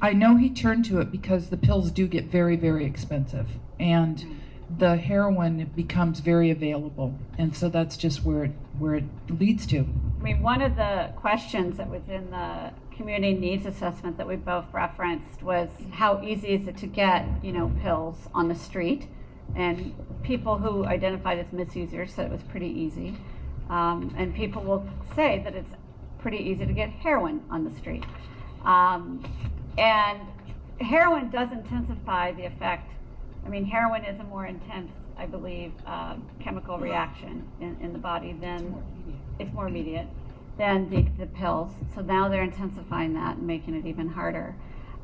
I know he turned to it because the pills do get very, very expensive, and the heroin becomes very available, and so that's just where it leads to. I mean, one of the questions that was in the community needs assessment that we both referenced was, how easy is it to get, you know, pills on the street? And people who identified as misusers said it was pretty easy, and people will say that it's pretty easy to get heroin on the street. And heroin does intensify the effect. I mean, heroin is a more intense, I believe, chemical reaction in the body than, it's more immediate than the pills. So now they're intensifying that and making it even harder.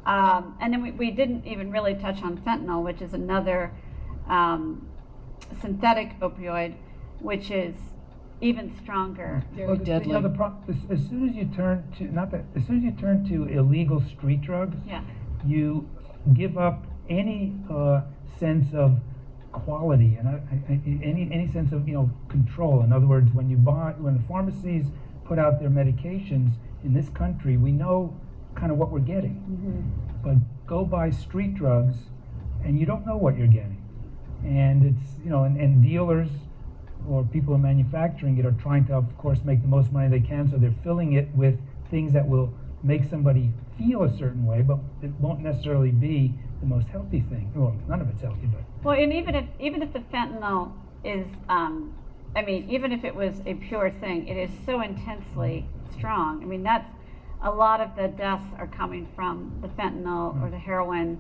And then we didn't even really touch on fentanyl, which is another synthetic opioid, which is even stronger. Very deadly. You know, as soon as you turn to, as soon as you turn to illegal street drugs, Yeah. you give up any sense of quality and any sense of, you know, control. In other words, when the pharmacies put out their medications in this country, we know kind of what we're getting. Mm-hmm. But go buy street drugs, and you don't know what you're getting. And it's, you know, and dealers or people in manufacturing it are trying to, of course, make the most money they can, so they're filling it with things that will make somebody feel a certain way, but it won't necessarily be the most healthy thing. Well, none of it's healthy, but. Well, and even if the fentanyl is, I mean, even if it was a pure thing, it is so intensely strong. I mean, that's, a lot of the deaths are coming from the fentanyl or the heroin.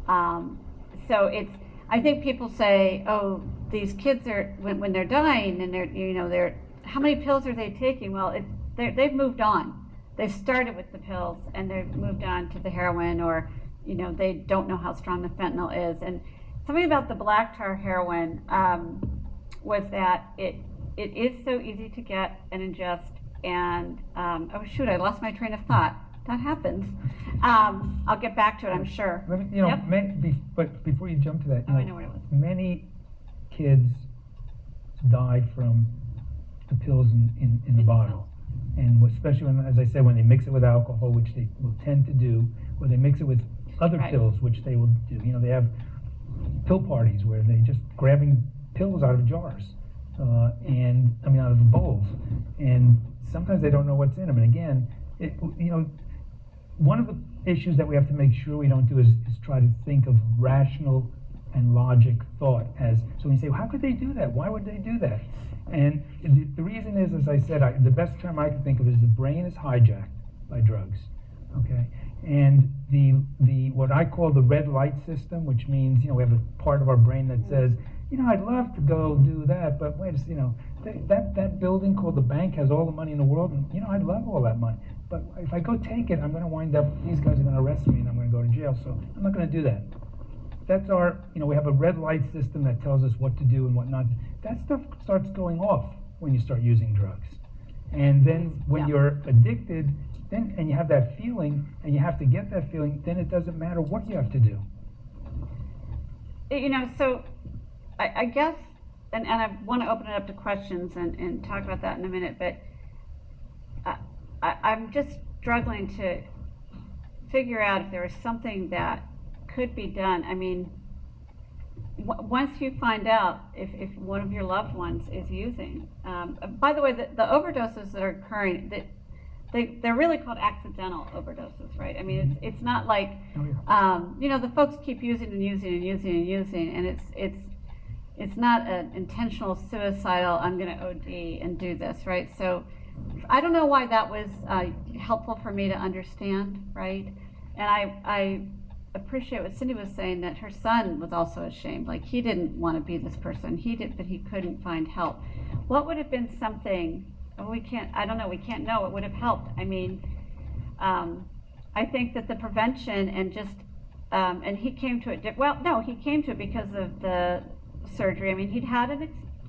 So it's, I think people say, oh, these kids are, when they're dying and they're, you know, how many pills are they taking? Well, they've moved on. They've started with the pills and they've moved on to the heroin, or, you know, they don't know how strong the fentanyl is. And something about the black tar heroin was that it is so easy to get and ingest. And, oh shoot, I lost my train of thought. That happens. I'll get back to it, I'm sure. Let me, you know, Yep. but before you jump to that, Oh, I know what it was. many kids die from the pills in the bottle. And especially when, as I said, when they mix it with alcohol, which they will tend to do, or they mix it with other Right. pills, which they will do. You know, they have pill parties where they just grabbing pills out of jars, and I mean out of bowls, and sometimes they don't know what's in them. And again, you know, one of the issues that we have to make sure we don't do is try to think of rational and logic thought as, so when you say, well, how could they do that? Why would they do that? And the reason is, as I said, the best term I can think of is the brain is hijacked by drugs, okay? And the what I call the red light system, which means, you know, we have a part of our brain that says, you know, I'd love to go do that, but wait, you know, that building called the bank has all the money in the world, and, you know, I'd love all that money. but if I go take it, I'm going to wind up, these guys are going to arrest me and I'm going to go to jail, so I'm not going to do that. That's our, we have a red light system that tells us what to do and what not. That stuff starts going off when you start using drugs. And then when you're addicted, and you have that feeling, and you have to get that feeling, then it doesn't matter what you have to do. So I guess, and I want to open it up to questions and talk about that in a minute, but I'm just struggling to figure out if there was something that could be done. I mean, once you find out if one of your loved ones is using, by the way, the overdoses that are occurring, they're really called accidental overdoses, right? I mean, it's not like, the folks keep using and using and using and using, and it's not an intentional suicidal, I'm going to OD and do this, right? So I don't know why that was helpful for me to understand, right? And I appreciate what Cindy was saying, that her son was also ashamed. Like, he didn't want to be this person. He did, but he couldn't find help. What would have been something, we can't know what would have helped. I mean, I think that the prevention and just, and he came to it, he came to it because of the surgery. I mean, he'd had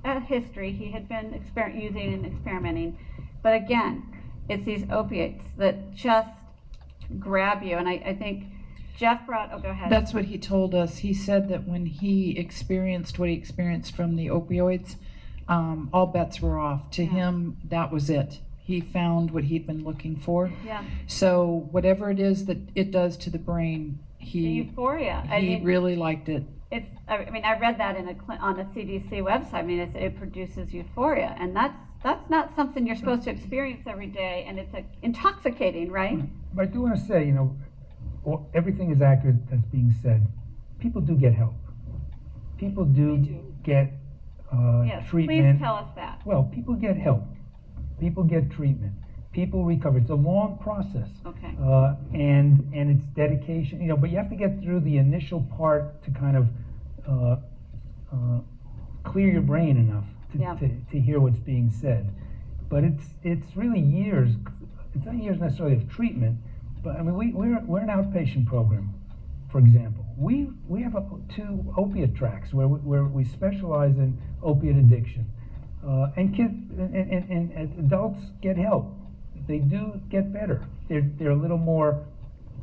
a history. He had been using and experimenting. But again, it's these opiates that just grab you. And I think Jeff go ahead. That's what he told us. He said that when he experienced what he experienced from the opioids, all bets were off. To him, that was it. He found what he'd been looking for. Yeah. So whatever it is that it does to the brain, the euphoria. He really liked it. I read that on the CDC website. I mean, it produces euphoria, and that's not something you're supposed to experience every day, and it's intoxicating, right? But I do want to say, everything is accurate that's being said. People do get help. People do get yes, treatment. Please tell us that. Well, people get help. People get treatment. People recover. It's a long process. Okay. And it's dedication. But you have to get through the initial part to kind of clear your brain enough to hear what's being said. But it's really years. It's not years necessarily of treatment. But I mean, we're an outpatient program, for example. We have 2 opiate tracks where we specialize in opiate addiction, and kids and adults get help. They do get better. They're a little more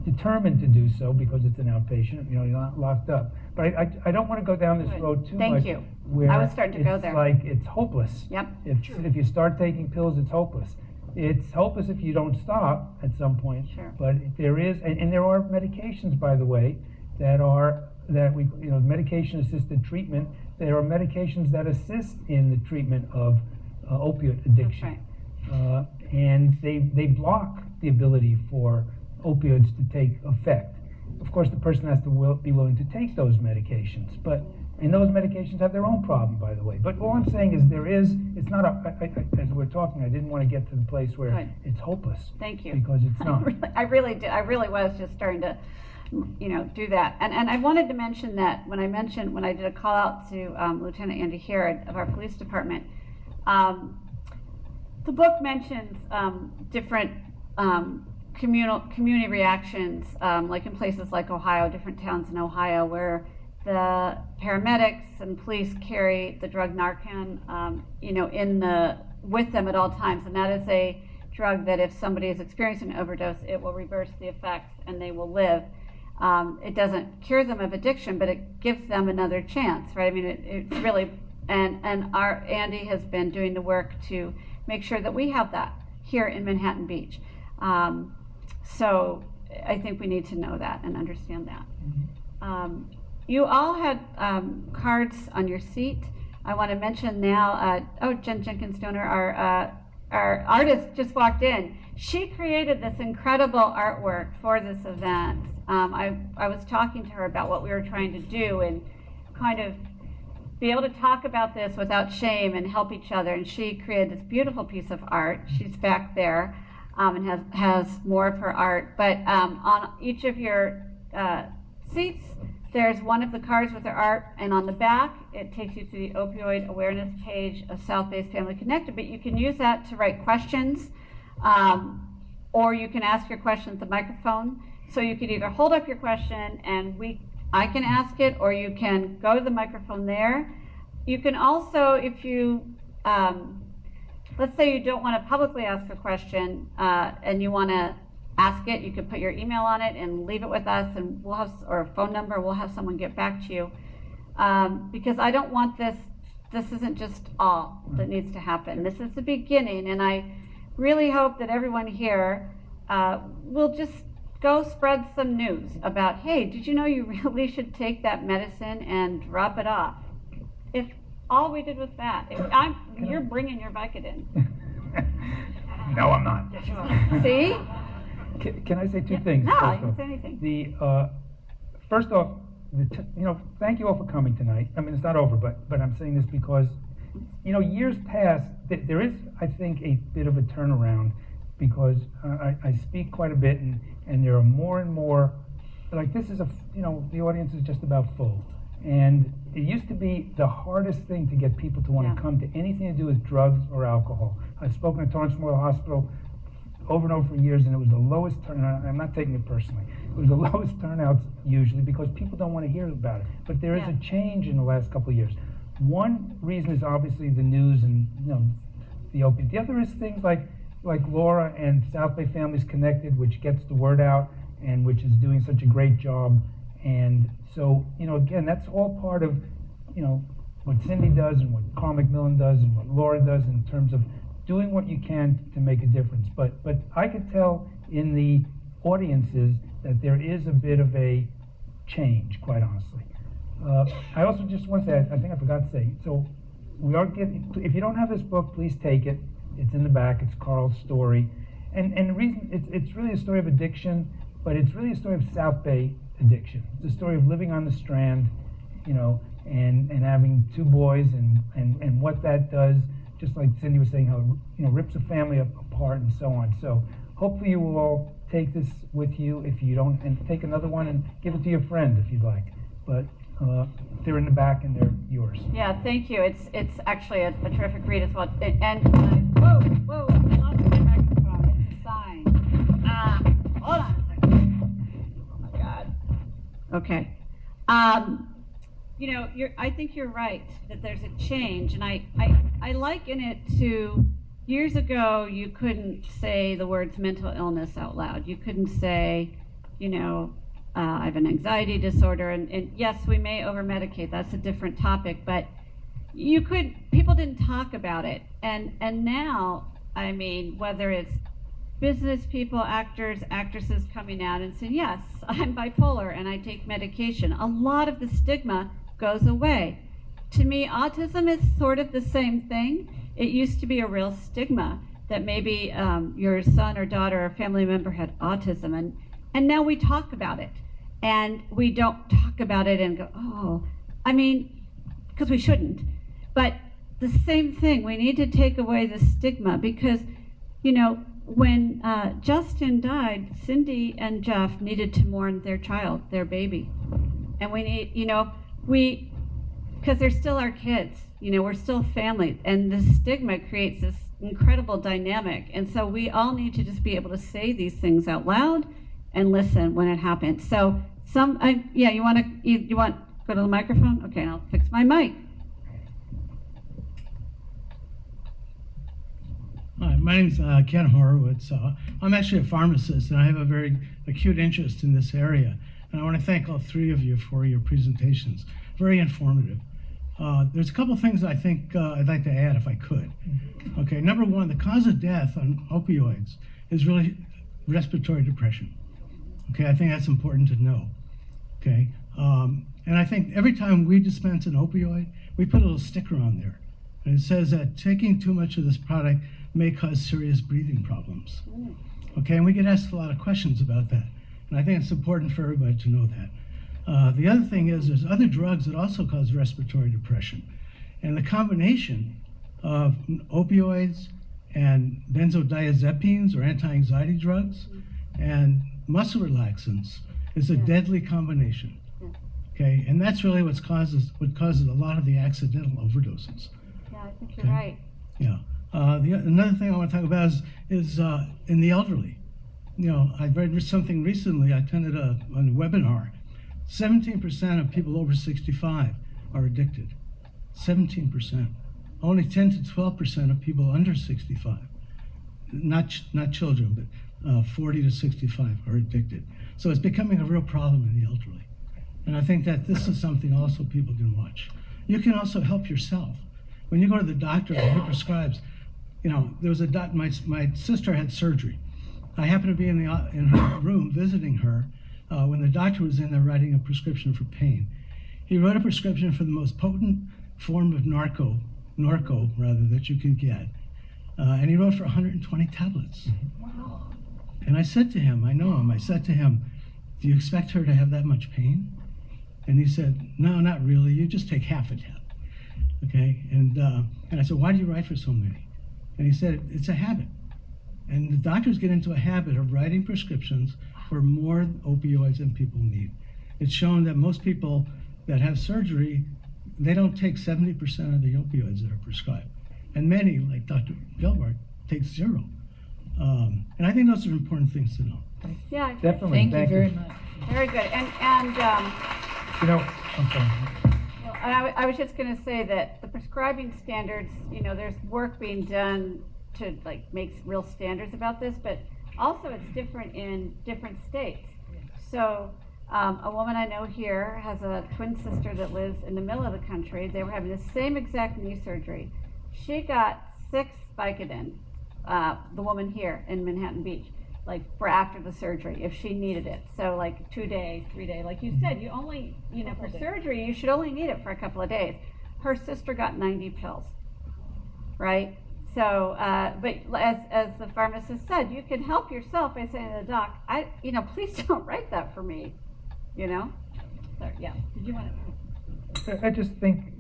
determined to do so because it's an outpatient. You're not locked up. But I don't want to go down this road too much. Thank you. Where I was starting to go there. It's like it's hopeless. Yep. If you start taking pills, it's hopeless. It's hopeless if you don't stop at some point. Sure. But there is, and there are medications, by the way, medication-assisted treatment. There are medications that assist in the treatment of opioid addiction. That's right. And they block the ability for opioids to take effect. Of course, the person has to be willing to take those medications, and those medications have their own problem, by the way. But all I'm saying is it's not as we're talking, I didn't want to get to the place where it's hopeless. Thank you. Because it's not. I really was just starting to, do that. And I wanted to mention that when I did a call out to Lieutenant Andy Herod of our police department, the book mentions different community reactions, like in places like Ohio, different towns in Ohio, where the paramedics and police carry the drug Narcan, with them at all times, and that is a drug that if somebody is experiencing an overdose, it will reverse the effects and they will live. It doesn't cure them of addiction, but it gives them another chance, right? I mean, it's really, and our Andy has been doing the work to make sure that we have that here in Manhattan Beach. So I think we need to know that and understand that. You all had cards on your seat. I want to mention now, Jen Jenkins Donor, our artist just walked in. She created this incredible artwork for this event. I was talking to her about what we were trying to do and kind of be able to talk about this without shame and help each other. And she created this beautiful piece of art. She's back there and has more of her art. But on each of your seats, there's one of the cards with her art, and on the back, it takes you to the opioid awareness page of South Bay's Family Connected. But you can use that to write questions, or you can ask your question at the microphone. So you could either hold up your question and I can ask it, or you can go to the microphone there. You can also, if you, let's say you don't want to publicly ask a question and you want to ask it, you could put your email on it and leave it with us, and we'll have, or a phone number, we'll have someone get back to you. Because I don't want this isn't just all that needs to happen. This is the beginning, and I really hope that everyone here will just go spread some news about, hey, did you know you really should take that medicine and drop it off? If all we did was that, you're bringing your Vicodin. No, I'm not. See? Can I say two things? No, you can say anything. First off, thank you all for coming tonight. I mean, it's not over, but I'm saying this because, years past, there is, I think, a bit of a turnaround, because I speak quite a bit, and there are more and more, like, this is the audience is just about full. And it used to be the hardest thing to get people to want to come to anything to do with drugs or alcohol. I've spoken at Torrance Memorial Hospital over and over for years, and it was the lowest turnout. I'm not taking it personally. It was the lowest turnouts usually because people don't want to hear about it. But there is a change in the last couple of years. One reason is obviously the news and the opiates. The other is things like Laura and South Bay Families Connected, which gets the word out and which is doing such a great job. And so, again, that's all part of, what Cindy does and what Carl McMillen does and what Laura does in terms of doing what you can to make a difference. But I could tell in the audiences that there is a bit of a change, quite honestly. I also just want to say, I think I forgot to say, so we are getting, if you don't have this book, please take it. It's in the back. It's Carl's story. And the reason, it's really a story of addiction, but it's really a story of South Bay addiction. It's a story of living on the Strand, and having two boys and what that does, just like Cindy was saying, how rips a family apart and so on. So hopefully you will all take this with you. If you don't, and take another one and give it to your friend if you'd like. But they're in the back and they're yours. Yeah, thank you. It's actually a terrific read as well. And whoa, I lost my microphone. It's a sign. Hold on a second. Oh my God. Okay. I think you're right that there's a change, and I liken it to years ago. You couldn't say the words mental illness out loud. You couldn't say, I have an anxiety disorder, and yes, we may over-medicate. That's a different topic, but people didn't talk about it, and now, I mean, whether it's business people, actors, actresses coming out and saying, yes, I'm bipolar and I take medication, a lot of the stigma goes away. To me, autism is sort of the same thing. It used to be a real stigma that maybe your son or daughter or family member had autism, and now we talk about it. And we don't talk about it and go, because we shouldn't. But the same thing, we need to take away the stigma, because, when Justin died, Cindy and Jeff needed to mourn their child, their baby. And we need, because they're still our kids, we're still family. And the stigma creates this incredible dynamic. And so we all need to just be able to say these things out loud and listen when it happens. So you want to go to the microphone? Okay, I'll fix my mic. Hi, my name's Ken Horowitz. I'm actually a pharmacist, and I have a very acute interest in this area. And I want to thank all three of you for your presentations. Very informative. There's a couple things I think I'd like to add if I could. Okay, number one, the cause of death on opioids is really respiratory depression. Okay, I think that's important to know. Okay, and I think every time we dispense an opioid, we put a little sticker on there. And it says that taking too much of this product may cause serious breathing problems. Okay, and we get asked a lot of questions about that. And I think it's important for everybody to know that. The other thing is there's other drugs that also cause respiratory depression. And the combination of opioids and benzodiazepines or anti-anxiety drugs and muscle relaxants is a deadly combination. Okay, and that's really what causes a lot of the accidental overdoses. Yeah, I think you're right. Yeah. Another thing I want to talk about is in the elderly. I read something recently. I attended a webinar. 17% of people over 65 are addicted. 17%. Only 10 to 12% of people under 65, not children, but 40 to 65 are addicted. So it's becoming a real problem in the elderly. And I think that this is something also people can watch. You can also help yourself. When you go to the doctor and he prescribes, there was my sister had surgery. I happened to be in her room visiting her when the doctor was in there writing a prescription for pain. He wrote a prescription for the most potent form of Norco rather, that you can get. And he wrote for 120 tablets. Wow. And I said to him, I know him, I said to him, do you expect her to have that much pain? And he said, no, not really, you just take half a tab. Okay, and I said, why do you write for so many? And he said, it's a habit. And the doctors get into a habit of writing prescriptions for more opioids than people need. It's shown that most people that have surgery, they don't take 70% of the opioids that are prescribed. And many, like Dr. Gelbart, take zero. And I think those are important things to know. Yeah, Definitely. Thank you very much. very good. And I'm sorry. well, I was just going to say that the prescribing standards, there's work being done to make real standards about this, but also it's different in different states. So a woman I know here has a twin sister that lives in the middle of the country. They were having the same exact knee surgery. She got 6 Vicodin, the woman here in Manhattan Beach, for after the surgery, if she needed it. So 2 days, 3 days. Like you said, you only, for surgery, you should only need it for a couple of days. Her sister got 90 pills, right? So, but as the pharmacist said, you can help yourself by saying to the doc, please don't write that for me, So, yeah, did you want to? I just think,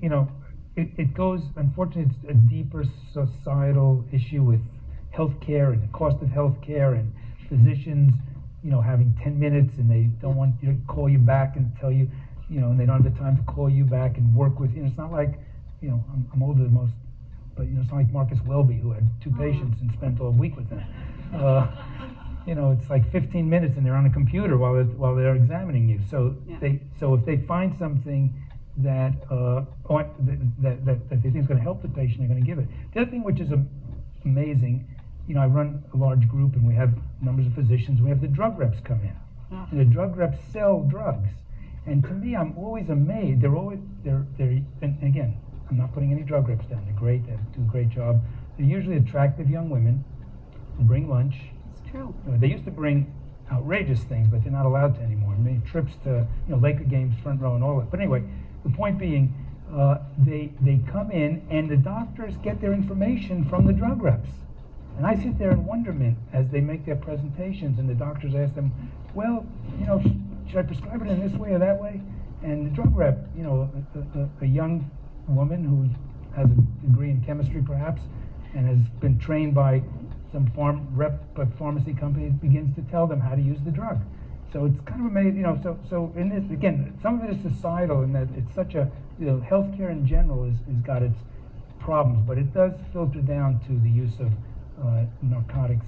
it goes, unfortunately, it's a deeper societal issue with healthcare and the cost of healthcare and physicians, having 10 minutes and they don't want you to call you back and tell you, and they don't have the time to call you back and work with you. It's not like, I'm older than most, but it's not like Marcus Welby, who had 2 patients and spent all week with them. It's like 15 minutes and they're on a computer while they're examining you. So so if they find something that they think is going to help the patient, they're going to give it. The other thing which is amazing, I run a large group and we have numbers of physicians. We have the drug reps come in, and the drug reps sell drugs. And to me, I'm always amazed. And again, I'm not putting any drug reps down. They're great. They do a great job. They're usually attractive young women who bring lunch. It's true. They used to bring outrageous things, but they're not allowed to anymore. I mean, trips to Laker games, front row, and all that. But anyway, the point being, they come in and the doctors get their information from the drug reps. And I sit there in wonderment as they make their presentations, and the doctors ask them, well, should I prescribe it in this way or that way? And the drug rep, a young woman who has a degree in chemistry perhaps, and has been trained by some pharmacy company, begins to tell them how to use the drug. So it's kind of amazing, so in this, again, some of it is societal in that it's such a, healthcare in general has got its problems, but it does filter down to the use of narcotics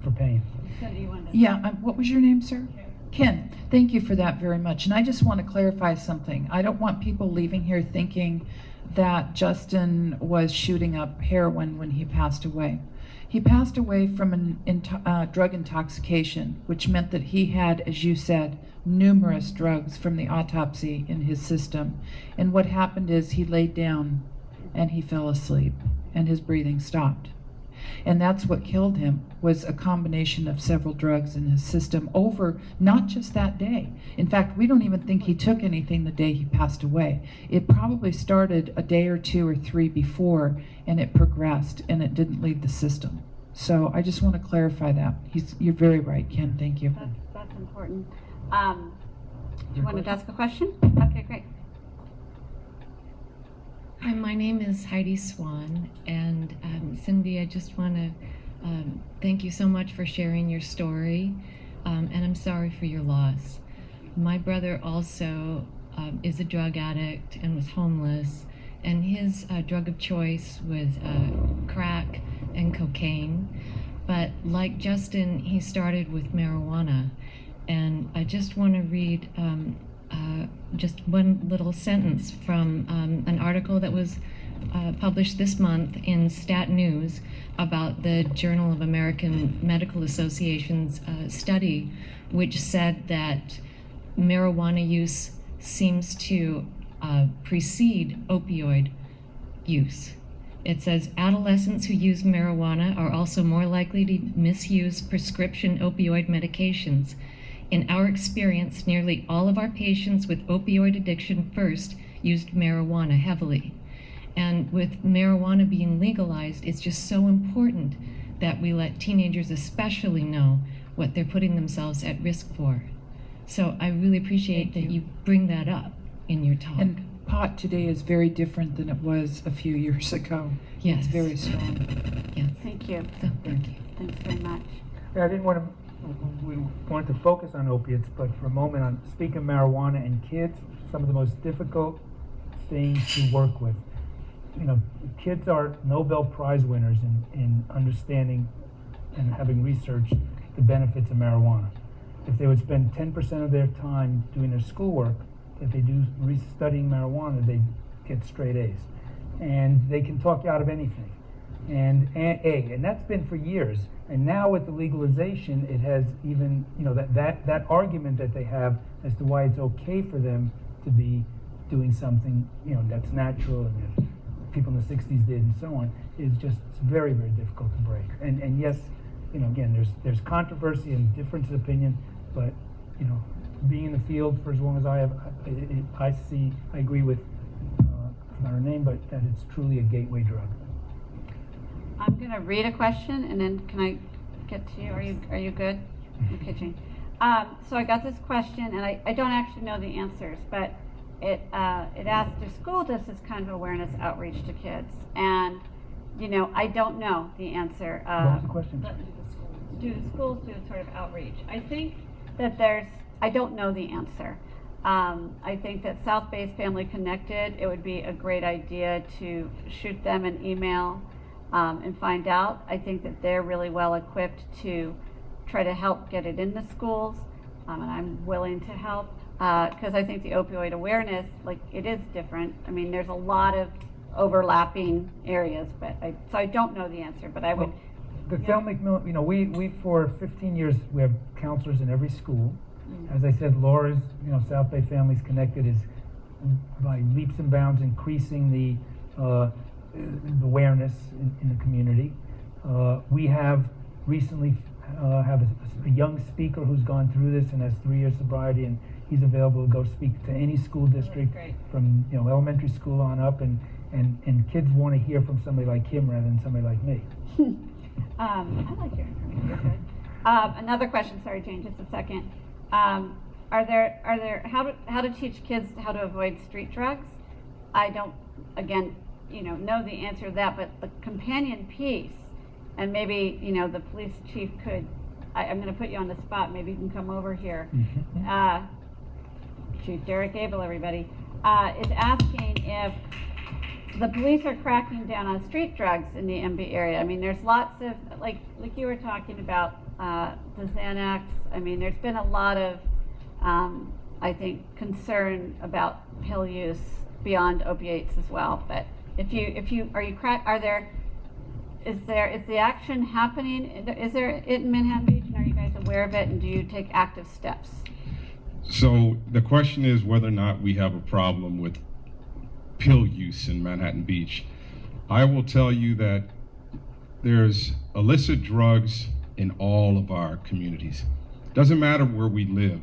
for pain. Cindy, you wanted to? Yeah, what was your name, sir? Ken, thank you for that very much. And I just want to clarify something. I don't want people leaving here thinking that Justin was shooting up heroin when he passed away. He passed away from drug intoxication, which meant that he had, as you said, numerous drugs from the autopsy in his system. And what happened is he laid down and he fell asleep and his breathing stopped. And that's what killed him, was a combination of several drugs in his system over not just that day. In fact, we don't even think he took anything the day he passed away. It probably started a day or 2 or 3 before, and it progressed, and it didn't leave the system. So I just want to clarify that. You're very right, Ken. Thank you. That's important. You wanted to ask a question? Okay, great. Hi, my name is Heidi Swan, and Cindy, I just want to thank you so much for sharing your story, and I'm sorry for your loss. My brother also is a drug addict and was homeless, and his drug of choice was crack and cocaine. But like Justin, he started with marijuana. And I just want to read just one little sentence from an article that was published this month in Stat News about the Journal of American Medical Association's study, which said that marijuana use seems to precede opioid use. It says adolescents who use marijuana are also more likely to misuse prescription opioid medications. In our experience, nearly all of our patients with opioid addiction first used marijuana heavily. And with marijuana being legalized, it's just so important that we let teenagers especially know what they're putting themselves at risk for. So I really appreciate that you bring that up in your talk. And pot today is very different than it was a few years ago. Yes. It's very strong. Yes. Thank you. So, thank you. Thanks very much. Yeah, I didn't want to, we wanted to focus on opiates, but for a moment on speaking of marijuana and kids, some of the most difficult things to work with. You know, kids are Nobel Prize winners in understanding and having researched the benefits of marijuana. If they would spend 10% of their time doing their schoolwork, if they do studying marijuana, they get straight A's. And they can talk you out of anything. And that's been for years. And now with the legalization, it has even, you know, that argument that they have as to why it's okay for them to be doing something, you know, that's natural and that people in the 60s did and so on, is just very, very difficult to break. And yes, you know, again, there's controversy and difference of opinion, but, you know, being in the field for as long as I have, I agree with, not her name, but that it's truly a gateway drug. I'm going to read a question, and then can I get to you? Are you good? Okay, Jane. So I got this question, and I don't actually know the answers, but it asked, do school does this kind of awareness outreach to kids? And, you know, I don't know the answer. What was the question? Do the schools do sort of outreach? I think that I don't know the answer. I think that South Bay's Family Connected, it would be a great idea to shoot them an email and find out. I think that they're really well equipped to try to help get it in the schools, and I'm willing to help because I think the opioid awareness, like, it is different. I mean, there's a lot of overlapping areas, but so I don't know the answer, but I would. The Thelma, McMillen, you know, we for 15 years, we have counselors in every school. As I said, Laura's, you know, South Bay Families Connected is by leaps and bounds increasing the awareness in the community. We have recently have a young speaker who's gone through this and has 3 years sobriety, and he's available to go speak to any school district from, you know, elementary school on up, and kids want to hear from somebody like him rather than somebody like me. I like your information. Another question, sorry, Jane, just a second. Are there how to teach kids how to avoid street drugs? I don't, again, you know the answer to that, but the companion piece, and maybe, you know, the police chief could, I'm going to put you on the spot, maybe you can come over here. Chief Derek Abel, everybody, is asking if the police are cracking down on street drugs in the MB area. I mean, there's lots of, like you were talking about, the Xanax. I mean, there's been a lot of, I think, concern about pill use beyond opiates as well. But is the action happening? Is there it in Manhattan Beach, and are you guys aware of it, and do you take active steps? So the question is whether or not we have a problem with pill use in Manhattan Beach. I will tell you that there's illicit drugs in all of our communities. Doesn't matter where we live.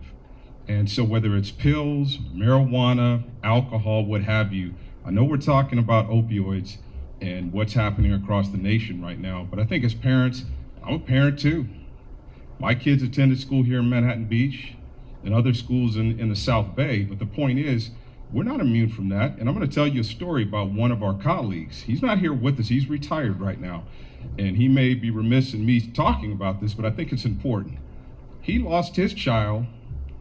And so whether it's pills, marijuana, alcohol, what have you, I know we're talking about opioids and what's happening across the nation right now, but I think as parents, I'm a parent too. My kids attended school here in Manhattan Beach and other schools in the South Bay, but the point is, we're not immune from that. And I'm going to tell you a story about one of our colleagues. He's not here with us, he's retired right now. And he may be remiss in me talking about this, but I think it's important. He lost his child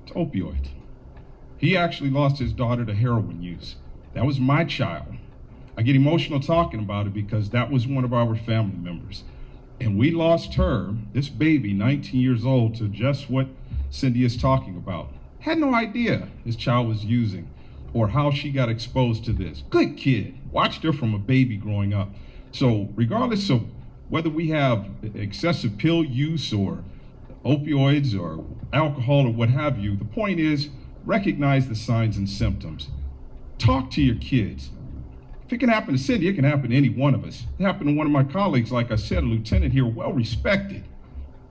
to opioids. He actually lost his daughter to heroin use. That was my child. I get emotional talking about it because that was one of our family members. And we lost her, this baby, 19 years old, to just what Cindy is talking about. Had no idea this child was using or how she got exposed to this. Good kid. Watched her from a baby growing up. So regardless of whether we have excessive pill use or opioids or alcohol or what have you, the point is recognize the signs and symptoms. Talk to your kids. If it can happen to Cindy, it can happen to any one of us. It happened to one of my colleagues, like I said, a lieutenant here, well respected.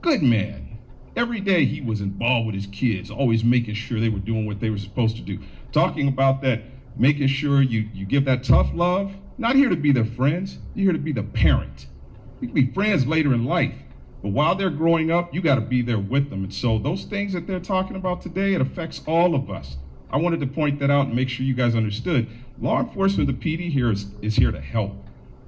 Good man. Every day he was involved with his kids, always making sure they were doing what they were supposed to do. Talking about that, making sure you give that tough love. Not here to be their friends, you're here to be the parent. You can be friends later in life, but while they're growing up, you gotta be there with them. And so those things that they're talking about today, it affects all of us. I wanted to point that out and make sure you guys understood. Law enforcement, the PD here is here to help.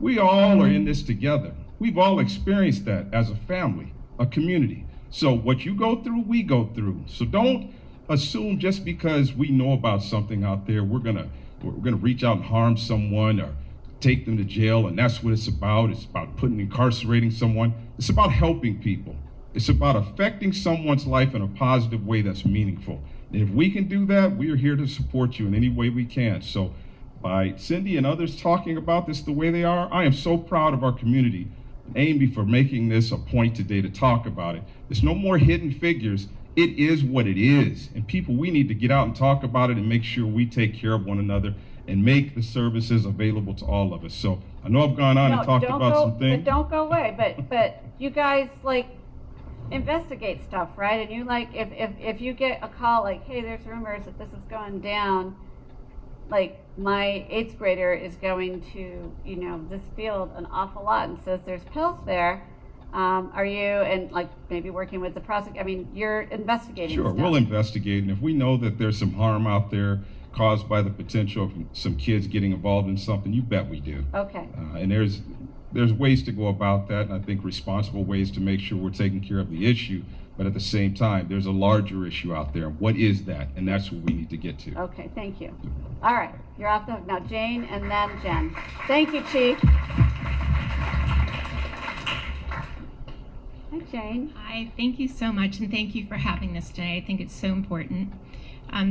We all are in this together. We've all experienced that as a family, a community. So what you go through, we go through. So don't assume just because we know about something out there, we're gonna reach out and harm someone or take them to jail, and that's what it's about. It's about incarcerating someone. It's about helping people. It's about affecting someone's life in a positive way that's meaningful. And if we can do that, we are here to support you in any way we can. So by Cindy and others talking about this the way they are, I am so proud of our community. Amy for making this a point today to talk about it. There's no more hidden figures. It is what it is. And people, we need to get out and talk about it and make sure we take care of one another and make the services available to all of us. So I know I've gone on and talked about some things. But don't go away. But you guys like investigate stuff, right? And you like if you get a call like, hey, there's rumors that this is going down, like my 8th grader is going to, this field an awful lot and says there's pills there. Are you, and like maybe working with the prosecutor, you're investigating Sure, stuff. we'll investigate. And if we know that there's some harm out there caused by the potential of some kids getting involved in something, you bet we do. Okay. And there's ways to go about that, and I think responsible ways to make sure we're taking care of the issue. But at the same time, there's a larger issue out there. What is that? And that's what we need to get to. Okay, thank you. All right, you're off the hook. Now Jane and then Jen. Thank you, Chief. Hi, Jane. Hi, thank you so much, and thank you for having this today. I think it's so important.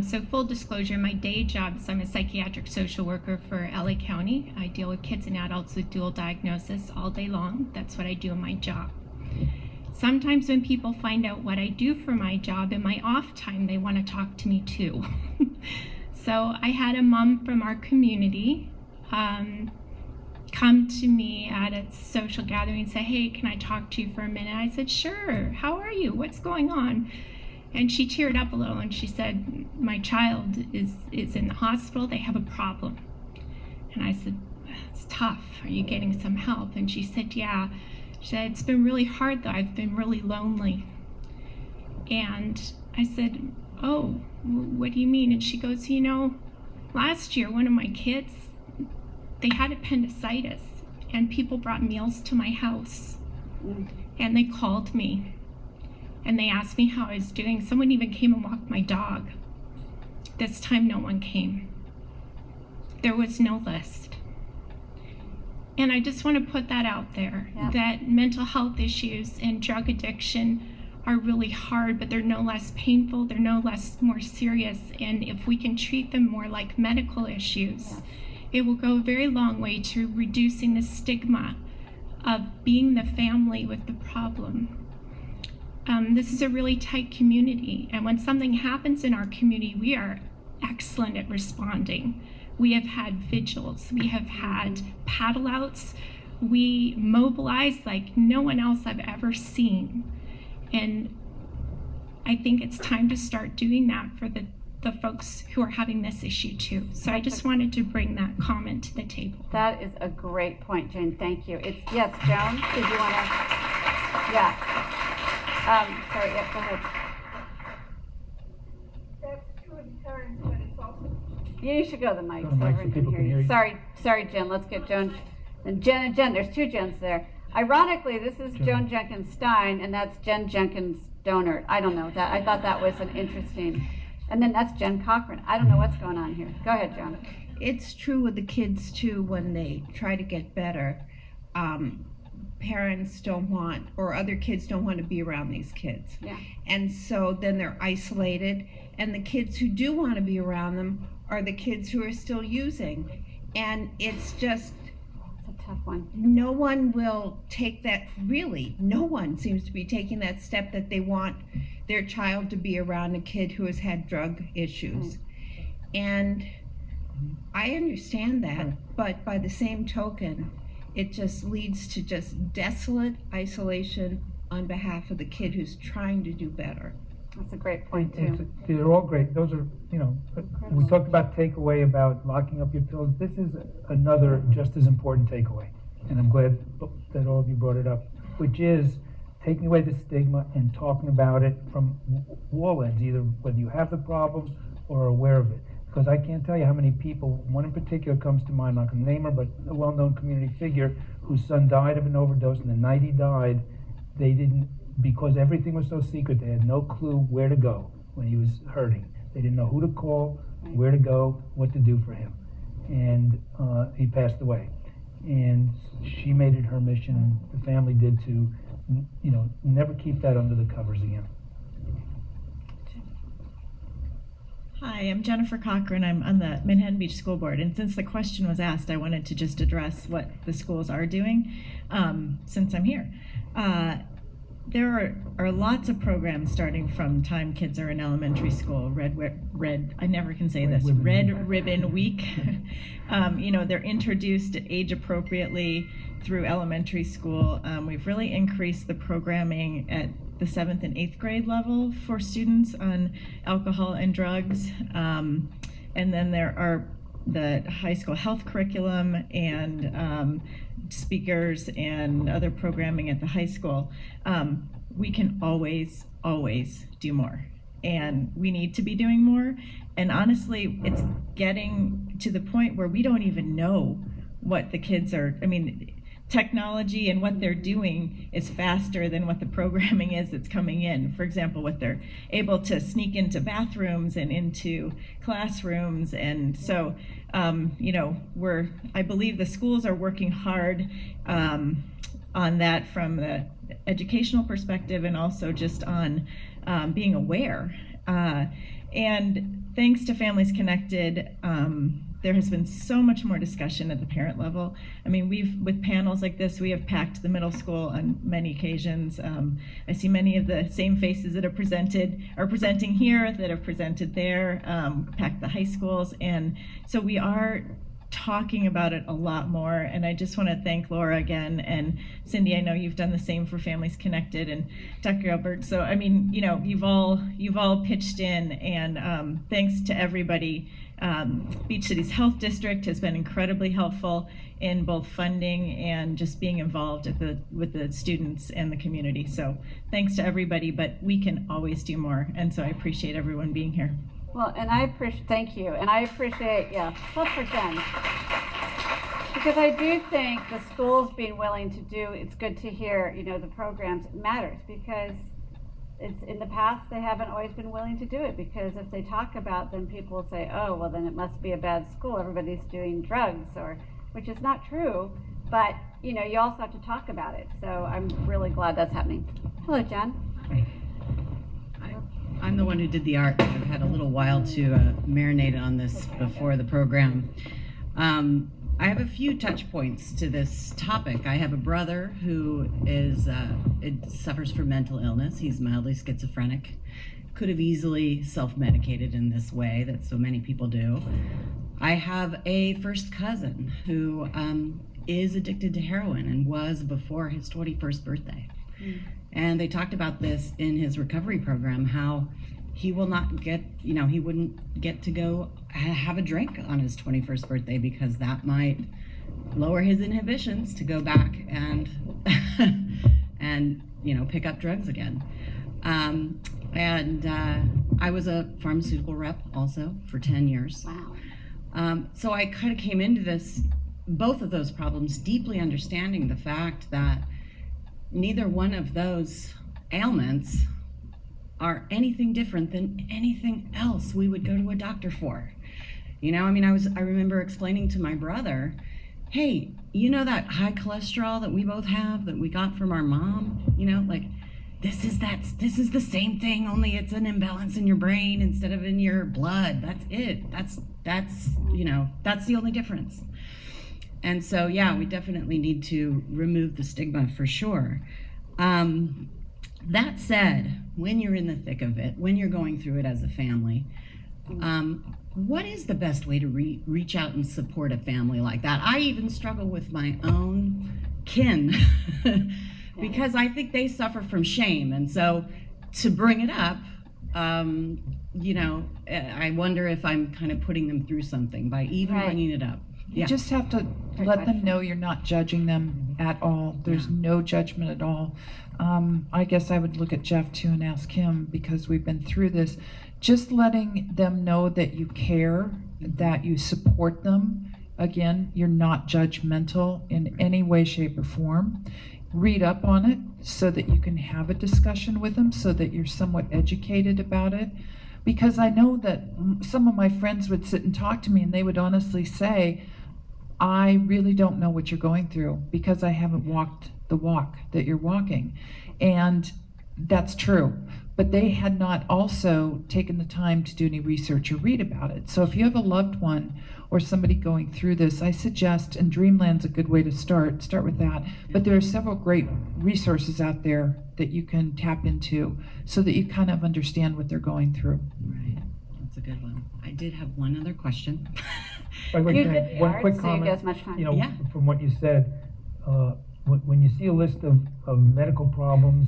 So full disclosure, my day job is I'm a psychiatric social worker for LA County. I deal with kids and adults with dual diagnosis all day long. That's what I do in my job. Sometimes when people find out what I do for my job in my off time, they want to talk to me too. So I had a mom from our community come to me at a social gathering and say, hey, can I talk to you for a minute? I said, sure. How are you? What's going on? And she teared up a little and she said, my child is in the hospital. They have a problem. And I said, it's tough. Are you getting some help? And she said, yeah. She said, it's been really hard though. I've been really lonely. And I said, oh, what do you mean? And she goes, last year one of my kids, they had appendicitis and people brought meals to my house and they called me and they asked me how I was doing. Someone even came and walked my dog. This time no one came. There was no list. And I just want to put that out there, that mental health issues and drug addiction are really hard, but they're no less painful, they're no less more serious. And if we can treat them more like medical issues, it will go a very long way to reducing the stigma of being the family with the problem. This is a really tight community, and when something happens in our community, we are excellent at responding. We have had vigils, we have had paddle outs, we mobilize like no one else I've ever seen. And I think it's time to start doing that for the folks who are having this issue too. So I just wanted to bring that comment to the table. That is a great point, Jane. Thank you. Yes, Joan, did you want to? Yeah. Sorry, go ahead. That's true in terms, but it's also. You should go to the mic Go so to the mic so everyone people can can hear hear you. you. Sorry, Jen. Let's get Joan. And Jen and Jen. There's two Jens there. Ironically, this is Joan Jenkins Stein, and that's Jen Jenkins Donor. I don't know that. I thought that was an interesting. And then that's Jen Cochran. I don't know what's going on here. Go ahead, Joan. It's true with the kids too when they try to get better. parents don't want, or other kids don't want to be around these kids. Yeah. And so then they're isolated, and the kids who do want to be around them are the kids who are still using. And it's just, It's a tough one. no one will take that, really, no one seems to be taking that step that they want their child to be around a kid who has had drug issues. And I understand that, but by the same token, it just leads to just desolate isolation on behalf of the kid who's trying to do better. That's a great point too. They're all great. Those are, we talked about takeaway about locking up your pills. This is another just as important takeaway. And I'm glad that all of you brought it up, which is taking away the stigma and talking about it from all ends, either whether you have the problem or are aware of it. Because I can't tell you how many people, one in particular comes to mind, I'm not going to name her, but a well-known community figure whose son died of an overdose, and the night he died, they didn't, because everything was so secret, they had no clue where to go when he was hurting. They didn't know who to call, where to go, what to do for him. And he passed away. And she made it her mission, and the family did to, never keep that under the covers again. Hi, I'm Jennifer Cochran. I'm on the Manhattan Beach School Board, and since the question was asked, I wanted to just address what the schools are doing since I'm here. There are lots of programs starting from time kids are in elementary school. Red Ribbon Week. They're introduced age appropriately through elementary school. We've really increased the programming at the 7th and 8th grade level for students on alcohol and drugs. And then there are the high school health curriculum and speakers and other programming at the high school. We can always do more. And we need to be doing more. And honestly, it's getting to the point where we don't even know what the kids are, technology and what they're doing is faster than what the programming is that's coming in. For example, what they're able to sneak into bathrooms and into classrooms. And so, I believe the schools are working hard on that from the educational perspective and also just on being aware. And thanks to Families Connected, there has been so much more discussion at the parent level. With panels like this, we have packed the middle school on many occasions. I see many of the same faces that are presenting here, that have presented there, packed the high schools. And so we are talking about it a lot more. And I just want to thank Laura again, and Cindy, I know you've done the same for Families Connected, and Dr. Gelbart. So, you've all pitched in, and thanks to everybody. Beach City's Health District has been incredibly helpful in both funding and just being involved with the students and the community. So thanks to everybody, but we can always do more. And so I appreciate everyone being here. Well, and thank you. And I appreciate, clap for Jen. Because I do think the schools being willing to do, it's good to hear, the programs matters, because it's in the past they haven't always been willing to do it, because if they talk about them, people will say, oh, well then it must be a bad school, everybody's doing drugs, which is not true, but you also have to talk about it. So I'm really glad that's happening. Hello, Jen. I'm the one who did the art. I've had a little while to marinate on this before the program. I have a few touch points to this topic. I have a brother who suffers from mental illness. He's mildly schizophrenic. Could have easily self-medicated in this way that so many people do. I have a first cousin who is addicted to heroin and was before his 21st birthday. And they talked about this in his recovery program, how he will not get, he wouldn't get to go have a drink on his 21st birthday because that might lower his inhibitions to go back and pick up drugs again. I was a pharmaceutical rep also for 10 years. Wow. So I kind of came into both of those problems deeply understanding the fact that neither one of those ailments are anything different than anything else we would go to a doctor for. I remember explaining to my brother hey, you know that high cholesterol that we both have that we got from our mom? You know, like, this is the same thing, only it's an imbalance in your brain instead of in your blood. That's it. That's the only difference. And so, yeah, we definitely need to remove the stigma for sure. That said, when you're in the thick of it, when you're going through it as a family, what is the best way to reach out and support a family like that? I even struggle with my own kin because I think they suffer from shame. And so to bring it up, I wonder if I'm kind of putting them through something by even bringing it up. You just have to let them know you're not judging them at all. There's no judgment at all. I guess I would look at Jeff too and ask him, because we've been through this. Just letting them know that you care, that you support them. Again, you're not judgmental in any way, shape, or form. Read up on it so that you can have a discussion with them, so that you're somewhat educated about it. Because I know that some of my friends would sit and talk to me and they would honestly say, I really don't know what you're going through because I haven't walked the walk that you're walking. And that's true. But they had not also taken the time to do any research or read about it. So if you have a loved one or somebody going through this, I suggest, and Dreamland's a good way to start with that. But there are several great resources out there that you can tap into so that you kind of understand what they're going through. Right, that's a good one. I did have one other question. One quick so comment. you get as much time. From what you said, when you see a list of medical problems,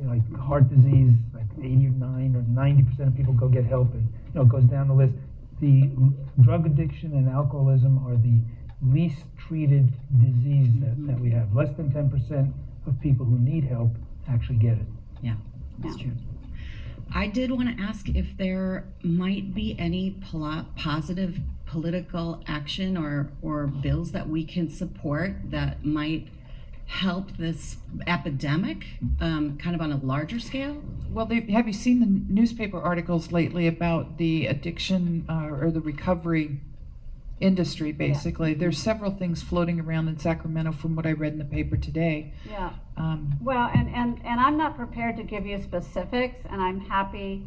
like heart disease, like 89 or 90% of people go get help, and it goes down the list. The drug addiction and alcoholism are the least treated disease that we have. Less than 10% of people who need help actually get it. Yeah, that's true. I did want to ask if there might be any positive political action or bills that we can support that might help this epidemic kind of on a larger scale? Well, have you seen the newspaper articles lately about the addiction or the recovery industry, basically? Yeah. There's several things floating around in Sacramento from what I read in the paper today. Yeah. Well, and I'm not prepared to give you specifics, and I'm happy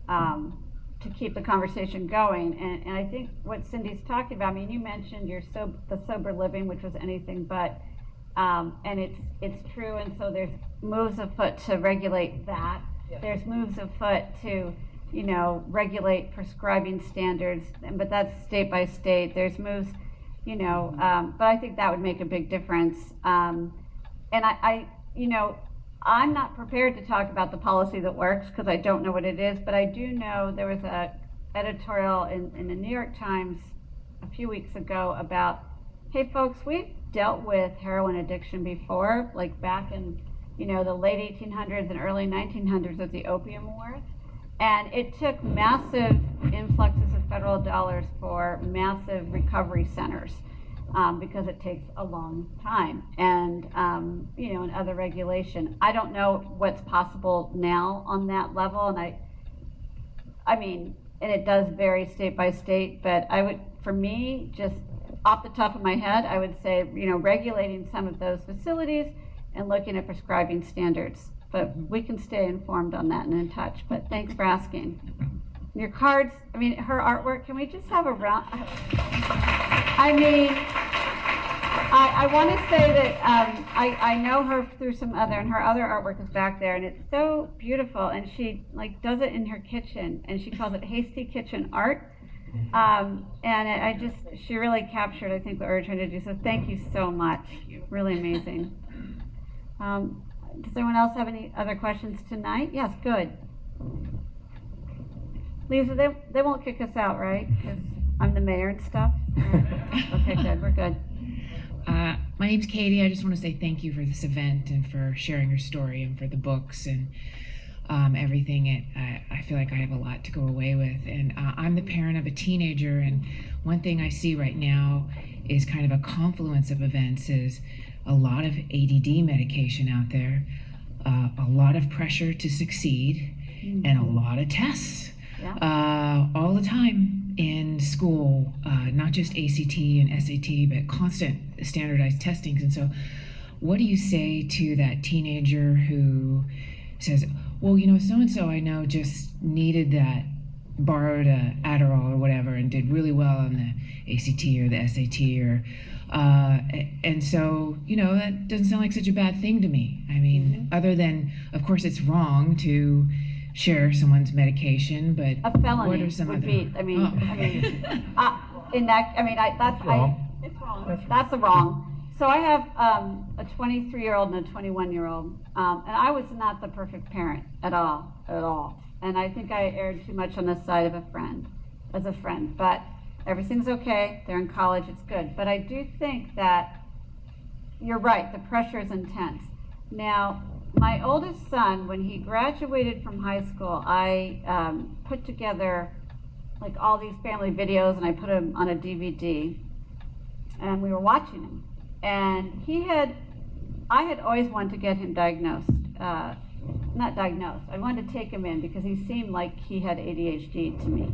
to keep the conversation going. And I think what Cindy's talking about, I mean, you mentioned the sober living, which was anything but, and it's true, and so there's moves afoot to regulate that. Yeah. There's moves afoot to, regulate prescribing standards, but that's state by state. There's moves, but I think that would make a big difference. And I'm not prepared to talk about the policy that works because I don't know what it is, but I do know there was a editorial in the New York Times a few weeks ago about, hey folks, we've dealt with heroin addiction before, like back in the late 1800s and early 1900s with the Opium Wars, and it took massive influxes of federal dollars for massive recovery centers because it takes a long time, and and other regulation. I don't know what's possible now on that level, and I mean, and it does vary state by state, but I would, for me, just off the top of my head, I would say, regulating some of those facilities and looking at prescribing standards. But we can stay informed on that and in touch. But thanks for asking. Your cards, I mean, her artwork, can we just have a round? I mean, I want to say that I know her through some other, and her other artwork is back there, and it's so beautiful. And she does it in her kitchen, and she calls it Hasty Kitchen Art. And she really captured, I think, what we were trying to do. So thank you so much. Really amazing. Does anyone else have any other questions tonight? Yes, good. Lisa, they won't kick us out, right? Because I'm the mayor and stuff. Okay, good. We're good. My name's Katie. I just want to say thank you for this event and for sharing your story and for the books and everything. I feel like I have a lot to go away with. And I'm the parent of a teenager, and one thing I see right now is kind of a confluence of events is a lot of ADD medication out there, a lot of pressure to succeed, and a lot of tests all the time. in school, not just ACT and SAT, but constant standardized testings. And so, what do you say to that teenager who says, well, you know, so-and-so I know just needed that, borrowed a Adderall or whatever and did really well on the ACT or the SAT, or and so, you know, that doesn't sound like such a bad thing to me. I mean, other than, of course, it's wrong to share someone's medication, but A felony what are some would other... be, I mean, in that, I mean, It's wrong. it's wrong. That's a wrong. So I have a 23-year-old and a 21-year-old, and I was not the perfect parent at all. And I think I erred too much on the side of as a friend, but everything's okay. They're in college, it's good. But I do think that you're right, the pressure is intense. Now, my oldest son, when he graduated from high school, I put together like all these family videos and I put them on a DVD, and we were watching them. And I had always wanted to get him diagnosed. Not diagnosed, I wanted to take him in because he seemed like he had ADHD to me.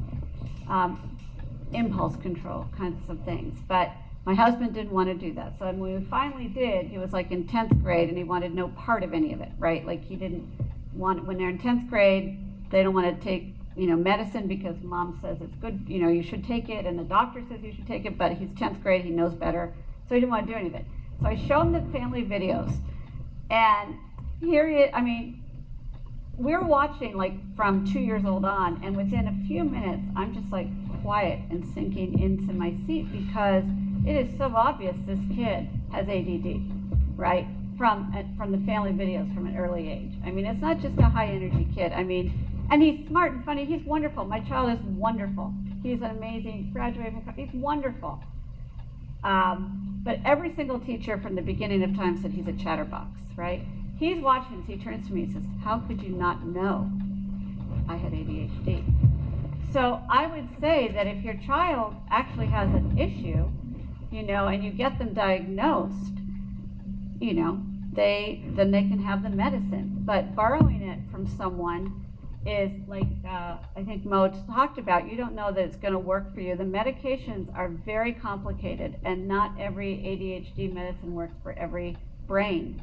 Impulse control kinds of things. But my husband didn't want to do that. So when we finally did, he was like in 10th grade and he wanted no part of any of it, right? Like he didn't want, when they're in 10th grade, they don't want to take, you know, medicine because mom says it's good, you know, you should take it, and the doctor says you should take it, but he's 10th grade, he knows better. So he didn't want to do any of it. So I showed him the family videos, and here he is, I mean, we're watching like from 2 years old on, and within a few minutes, I'm just like quiet and sinking into my seat because it is so obvious this kid has ADD, right? From the family videos from an early age. I mean, it's not just a high energy kid. I mean, and he's smart and funny. He's wonderful. My child is wonderful. He's an amazing graduate from college. He's wonderful. But every single teacher from the beginning of time said he's a chatterbox, right? He's watching this, he turns to me and says, how could you not know I had ADHD? So I would say that if your child actually has an issue, you know, and you get them diagnosed, you know, then they can have the medicine. But borrowing it from someone is like, I think Mo talked about, you don't know that it's gonna work for you. The medications are very complicated, and not every ADHD medicine works for every brain.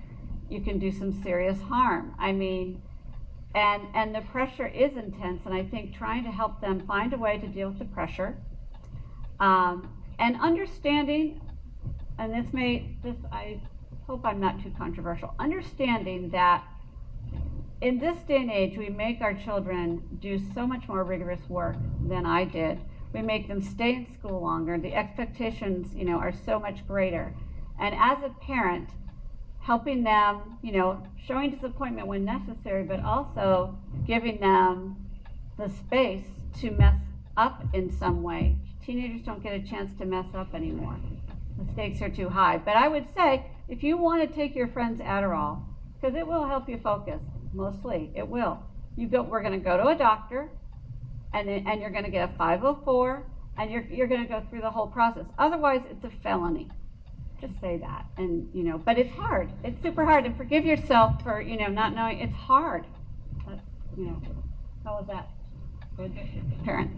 You can do some serious harm. I mean, and the pressure is intense, and I think trying to help them find a way to deal with the pressure, and understanding, and I hope I'm not too controversial, understanding that in this day and age, we make our children do so much more rigorous work than I did. We make them stay in school longer. The expectations, you know, are so much greater. And as a parent, helping them, you know, showing disappointment when necessary, but also giving them the space to mess up in some way. Teenagers don't get a chance to mess up anymore. The stakes are too high. But I would say, if you want to take your friend's Adderall, because it will help you focus, mostly, it will. We're going to go to a doctor, and you're going to get a 504, and you're going to go through the whole process. Otherwise, it's a felony. Just say that, and you know. But it's hard. It's super hard. And forgive yourself for, you know, not knowing. It's hard. You know, how was that? Good, parent.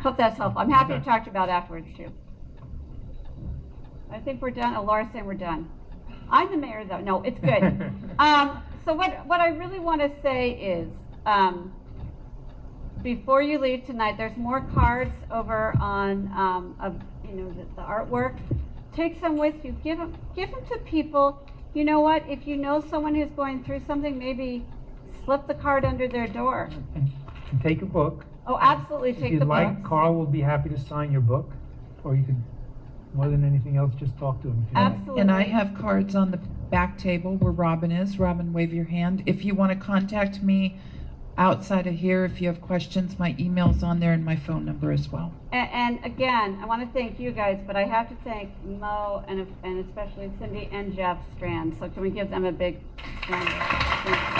Hope that's helpful. I'm happy to talk to you about it afterwards too. I think we're done. Oh, Laura's saying we're done. I'm the mayor, though. No, it's good. So what I really want to say is, before you leave tonight, there's more cards over on, you know, the artwork. Take some with you. Give them to people. You know what? If you know someone who's going through something, maybe slip the card under their door. And take a book. Oh, absolutely, take the book. If you'd like, Carl will be happy to sign your book, or you can, more than anything else, just talk to him. If you like. Absolutely. And I have cards on the back table where Robin is. Robin, wave your hand. If you want to contact me outside of here, if you have questions, my email's on there and my phone number as well. And again, I want to thank you guys, but I have to thank Mo and especially Cindy and Jeff Strand. So can we give them a big round of applause?